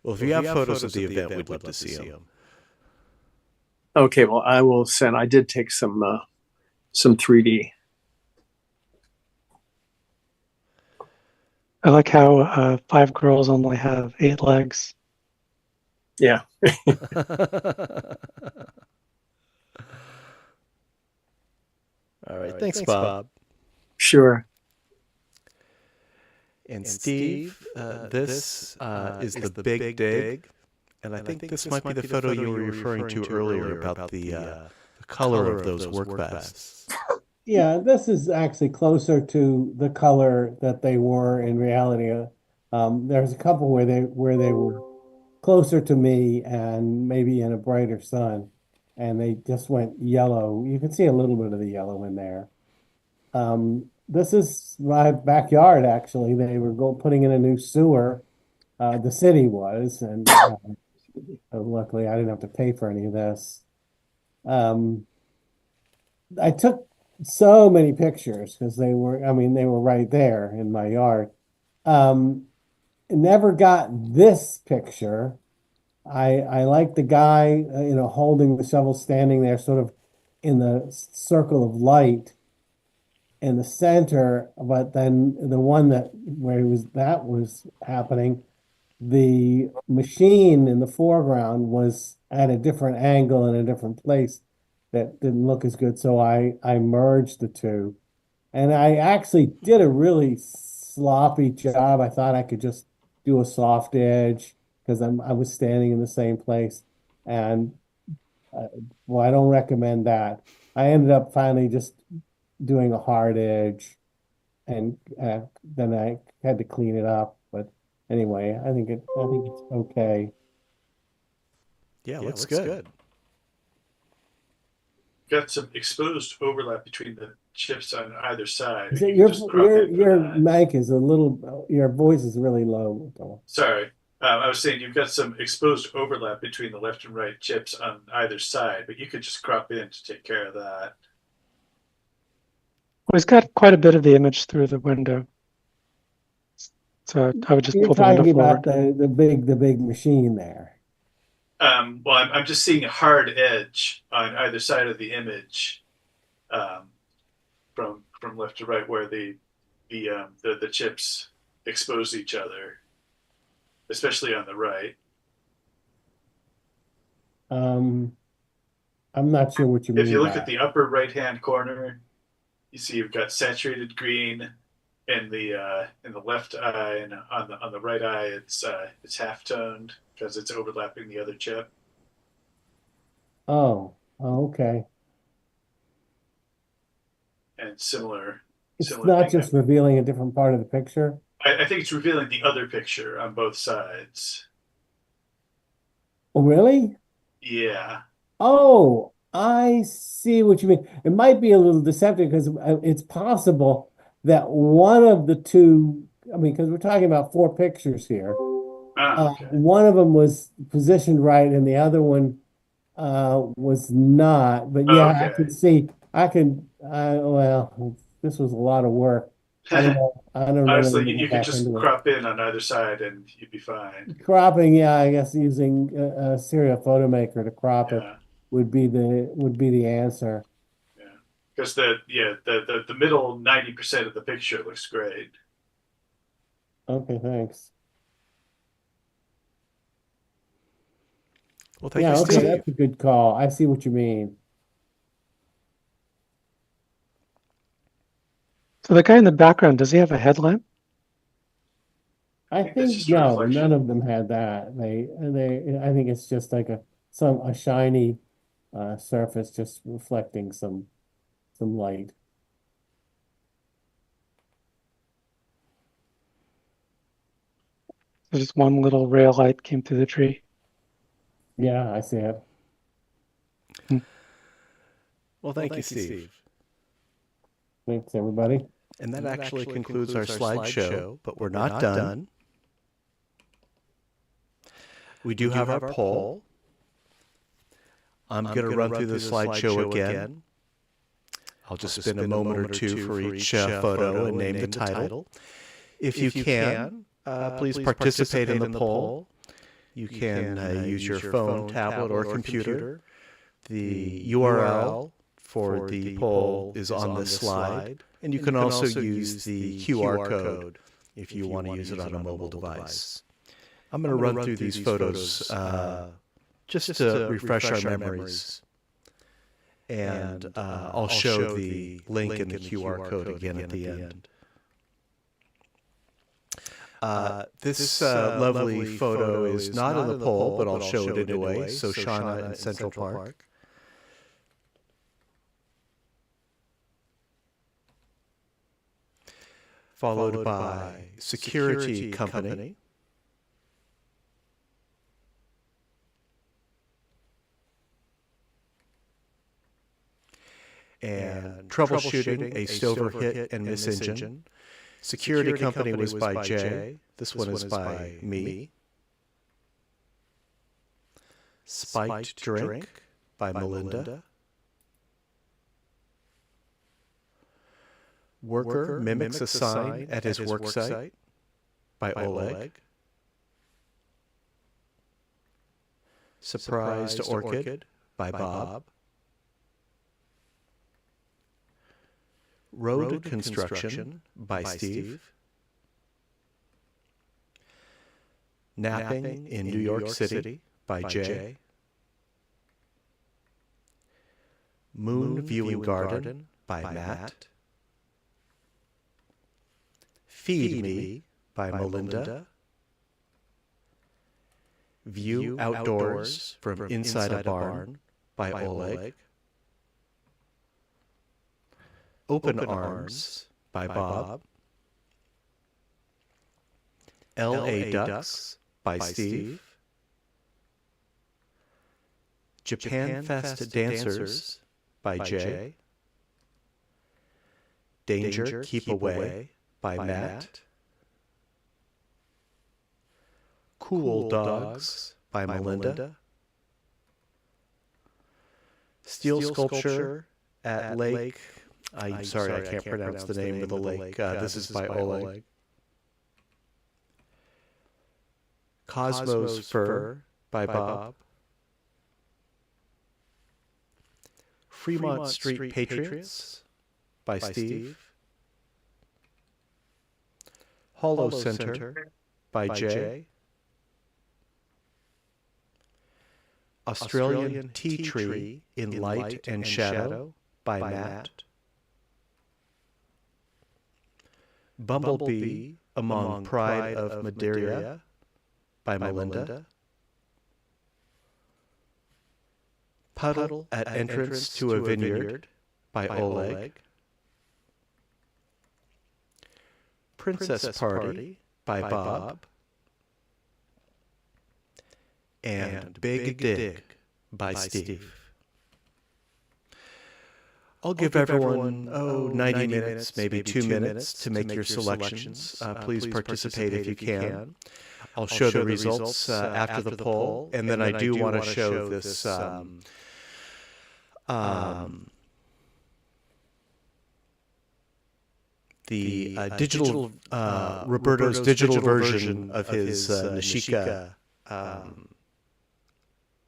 if you have photos of the event, we'd love to see them. Okay, well, I will send. I did take some 3D. I like how 5 girls only have 8 legs. Yeah. All right. Thanks, Bob. Sure. And Steve, this is the Big Dig. And I think this might be the photo you were referring to earlier about the color of those work vests. Yeah, this is actually closer to the color that they were in reality. There's a couple where they were closer to me and maybe in a brighter sun, and they just went yellow. You can see a little bit of the yellow in there. This is my backyard, actually. They were putting in a new sewer. The city was, and luckily I didn't have to pay for any of this. I took so many pictures because they were right there in my yard. Never got this picture. I like the guy, holding the shovel, standing there, sort of in the circle of light in the center. But then the one where that was happening, the machine in the foreground was at a different angle in a different place that didn't look as good. So I merged the two, and I actually did a really sloppy job. I thought I could just do a soft edge because I was standing in the same place, and well, I don't recommend that. I ended up finally just doing a hard edge, and then I had to clean it up. But anyway, I think it's okay. Yeah, looks good. Got some exposed overlap between the chips on either side. So You can just crop in for your that. mic is your voice is really low. Sorry. I was saying you've got some exposed overlap between the left and right chips on either side, but you could just crop in to take care of that. Well, he's got quite a bit of the image through the window. So I would just You're pull the window talking about forward. the big machine there. Well, I'm just seeing a hard edge on either side of the image, from left to right, where the chips expose each other, especially on the right. I'm not sure what you mean. If you look at the upper right-hand corner, you see you've got saturated green in the left eye, and on the right eye it's half-toned because it's overlapping the other chip. Oh, okay. And similar. It's similar not thing just revealing a different part of the picture. I think it's revealing the other picture on both sides. Oh, really? Yeah. Oh, I see what you mean. It might be a little deceptive because it's possible that one of the two, because we're talking about four pictures here. Okay. One of them was positioned right and the other one was not. But yeah, I Okay. can see, well, this was a lot of work. I don't know. Honestly, you could just crop in on either side and you'd be fine. Cropping, yeah, I guess using a serial photo maker to crop it would be the answer. Yeah, because the middle 90% of the picture looks great. Okay, thanks. Well, thank you, Steve. That's a good call. I see what you mean. So the guy in the background, does he have a headlamp? I think no, none of them had that. I think it's just like a shiny surface just reflecting some light. So just one little rail light came through the tree. Yeah, I see it. Well, thank you, Steve. Thanks, everybody. And that actually concludes our slideshow, but we're not done. We do have our poll. I'm going to run through the slideshow again. I'll just spend a moment or two for each photo and name the title. If you can, please participate in the poll. You can use your phone, tablet, or computer. The URL for the poll is on this slide. And you can also use the QR code if you want to use it on a mobile device. I'm going to run through these photos just to refresh our memories. And I'll show the link in the QR code again at the end. This lovely photo is not in the poll, but I'll show it anyway. So Shauna in Central Park. Followed by Security Company. And Troubleshooting a Stover Hit and Miss Engine. Security Company was by Jay. This one is by me. Spiked Drink by Melinda. Worker mimics a sign at his work site by Oleg. Surprised Orchid by Bob. Road Construction by Steve. Napping in New York City by Jay. Moon Viewing Garden by Matt. Feed Me by Melinda. View Outdoors from Inside a Barn by Oleg. Open Arms by Bob. L.A. Ducks by Steve. Japan Fest Dancers by Jay. Danger Keep Away by Matt. Cool Dogs by Melinda. Steel Sculpture at Lake. I'm sorry, I can't pronounce the name of the lake. This is by Oleg. Cosmos Fur by Bob. Fremont Street Patriots by Steve. Hollow Center by Jay. Australian Tea Tree in Light and Shadow by Matt. Bumblebee Among Pride of Madeira by Melinda. Puddle at Entrance to a Vineyard by Oleg. Princess Party by Bob. And Big Dig by Steve. I'll give everyone, 90 minutes, maybe 2 minutes to make your selections. Please participate if you can. I'll show the results after the poll, and then I do want to show this the digital Roberto's digital version of his Nishika,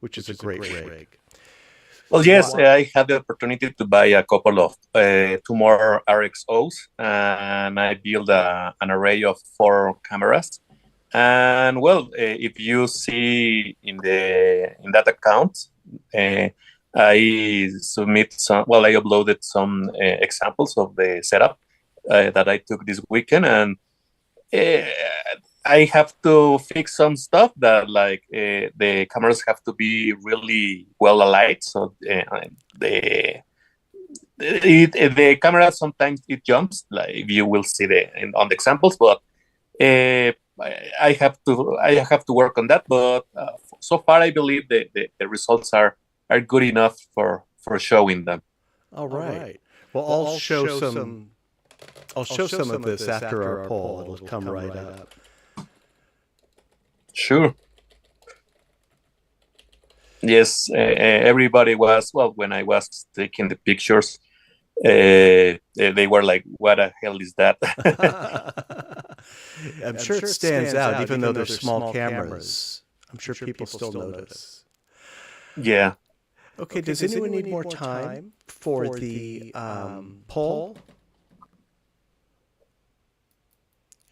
which is a great rig. Well, yes, I had the opportunity to buy a couple of 2 more RXOs, and I built an array of 4 cameras. And well, if you see in that account, I submit some. Well, I uploaded some examples of the setup that I took this weekend, and I have to fix some stuff that, like, the cameras have to be really well aligned. So the camera sometimes it jumps, like you will see on the examples, but I have to work on that. But so far, I believe the results are good enough for showing them. All right. Well, I'll show some. I'll show some of this after our poll. It'll come right up. Sure. Yes, everybody was, well, when I was taking the pictures, they were like, what the hell is that? I'm sure it stands out, even though they're small cameras. I'm sure people still notice. Yeah. Okay, does anyone need more time for the poll?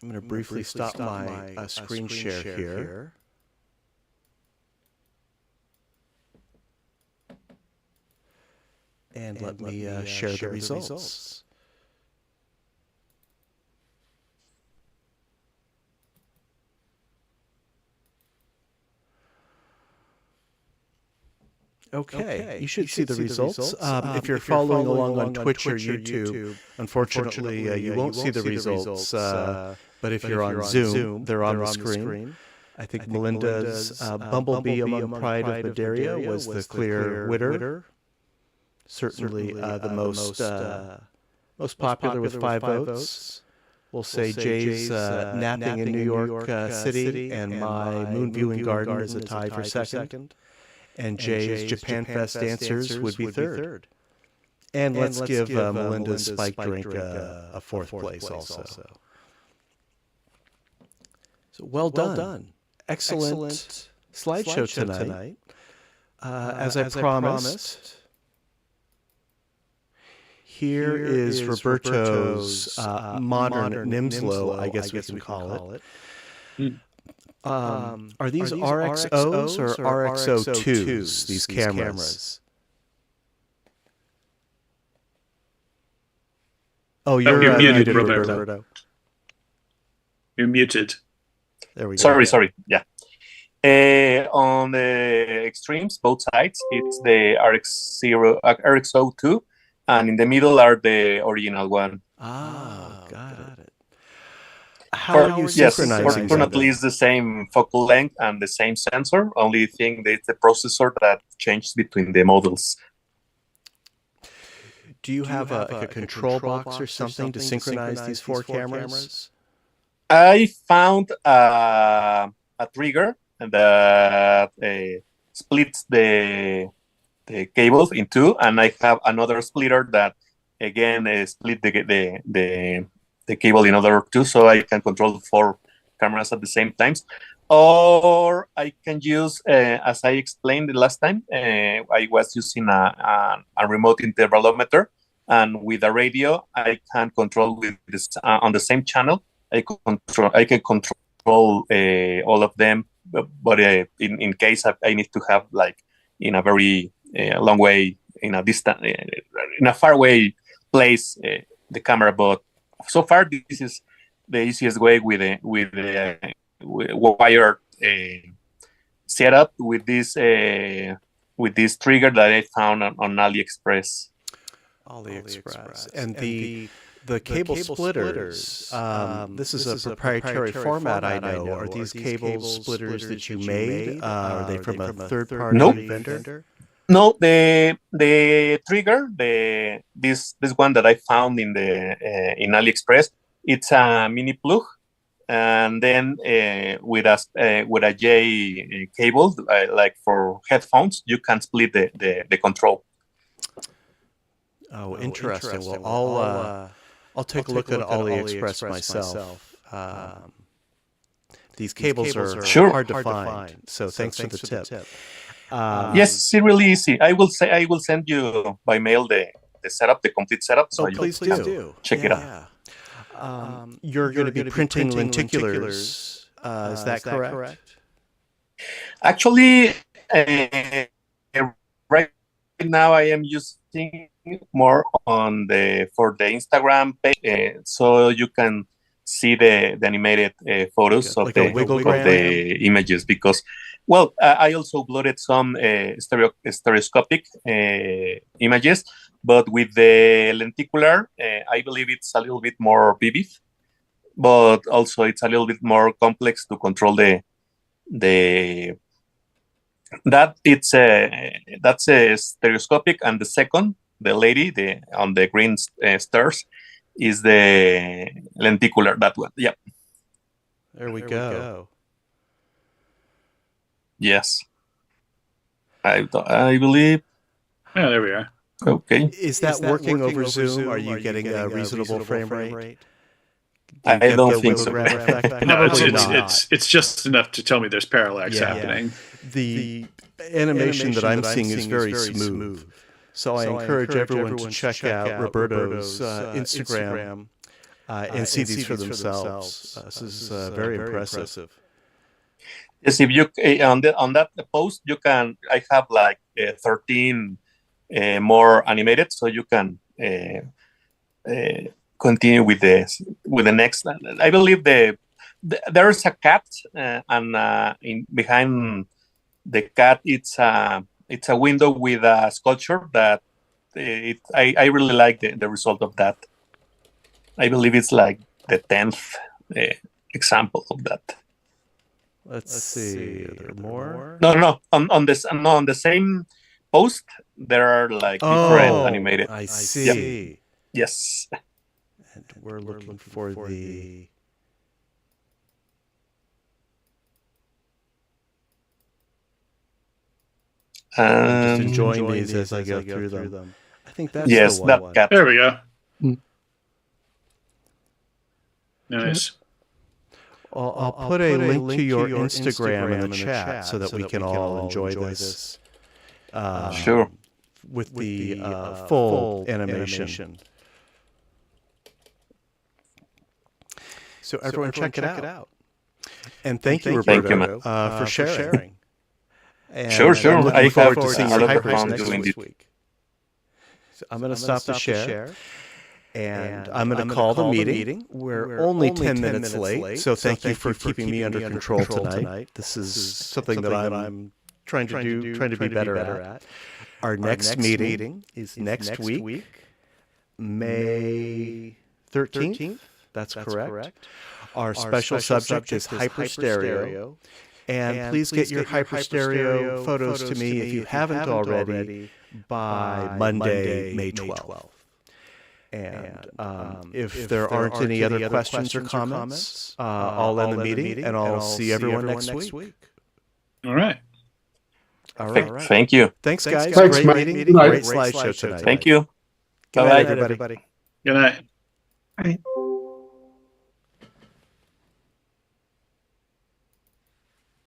I'm going to briefly stop my screen share here. And let me share the results. Okay, you should see the results. If you're following along on Twitch or YouTube, unfortunately, you won't see the results. But if you're on Zoom, they're on the screen. I think Melinda's Bumblebee Among Pride of Madeira was the clear winner. Certainly the most popular with 5 votes. We'll say Jay's Napping in New York City and my Moon Viewing Garden is a tie for second. And Jay's Japan Fest Dancers would be third. And let's give Melinda's Spike Drink a 4th place also. So well done. Excellent slideshow tonight. As I promised, here is Roberto's modern NIMSLO, I guess we can call it. Are these RXOs or RXO2s, these cameras? Oh, you're muted, Roberto. You're muted. There we Sorry. go. Yeah. On the extremes, both sides, it's the RXO2, and in the middle are the original one. Got it. How are you synchronizing? Fortunately, it's the same focal length and the same sensor. Only thing that it's the processor that changes between the models. Do you have a control box or something to synchronize these four cameras? I found a trigger that splits the cables in two, and I have another splitter that again split the cable in other two, so I can control four cameras at the same time. Or I can use, as I explained the last time, I was using a remote intervalometer, and with a radio, I can control with this on the same channel. I can control all of them, but in case I need to have like in a very long way, in a far away place, the camera. But so far, this is the easiest way with the wired setup with this trigger that I found on AliExpress. And the cable splitters, this is a proprietary format, I know. Are these cable splitters that you made? Are they from a third-party vendor? No, the trigger, this one that I found in AliExpress, it's a mini plug, and then with a J cable, like for headphones, you can split the control. Oh, interesting. Well, I'll take a look at AliExpress myself. These cables are hard to find, so thanks for the tip. Yes, it's really easy. I will send you by mail the setup, the complete setup. So please do. Check it out. You're going to be printing lenticulars. Is that correct? Actually, right now I am using more for the Instagram page, so you can see the animated photos of the images, because I also uploaded some stereoscopic images, but with the lenticular, I believe it's a little bit more vivid, but also it's a little bit more complex to control that's a stereoscopic, and the second, the lady on the green stairs, is the lenticular, that one. Yep. There we go. Yes. I believe. Yeah, there we are. Okay. Is that working over Zoom? Are you getting a reasonable frame rate? I don't think so. No, it's just enough to tell me there's parallax happening. The animation that I'm seeing is very smooth. So I encourage everyone to check out Roberto's Instagram and see these for themselves. This is very impressive. Yes, if you on that post, you can. I have like 13 more animated, so you can continue with the next. I believe there is a cat, and behind the cat, it's a window with a sculpture that I really like the result of that. I believe it's like the 10th example of that. Let's see. Are there more? No. On the same post, there are like different animated. I see. Yep. Yes. And we're looking for the. I'm just enjoying these as I go through them. I think that's the one. That cat. There we go. Nice. I'll put a link to your Instagram in the chat so that we can all enjoy this. Sure. With the full animation. So everyone check it out. And thank you, Roberto, for sharing. And sure. I'm looking I have forward to seeing a your lot of hypers fun next doing this. week. So I'm going to stop the share. And I'm going to call the meeting. We're only 10 minutes late, so thank you for keeping me under control tonight. This is something that I'm trying to be better at. Our next meeting is next week, May 13th. That's correct. Our special subject is hyperstereo. And please get your hyperstereo photos to me if you haven't already by Monday, May 12th. And if there aren't any other questions or comments, I'll end the meeting and I'll see everyone next week. All right. All right. Thank you. Thanks, guys. Thanks, Great Matt. meeting. Good night. Great slideshow tonight. Thank you. Good Bye-bye. night, everybody. Good night. Right.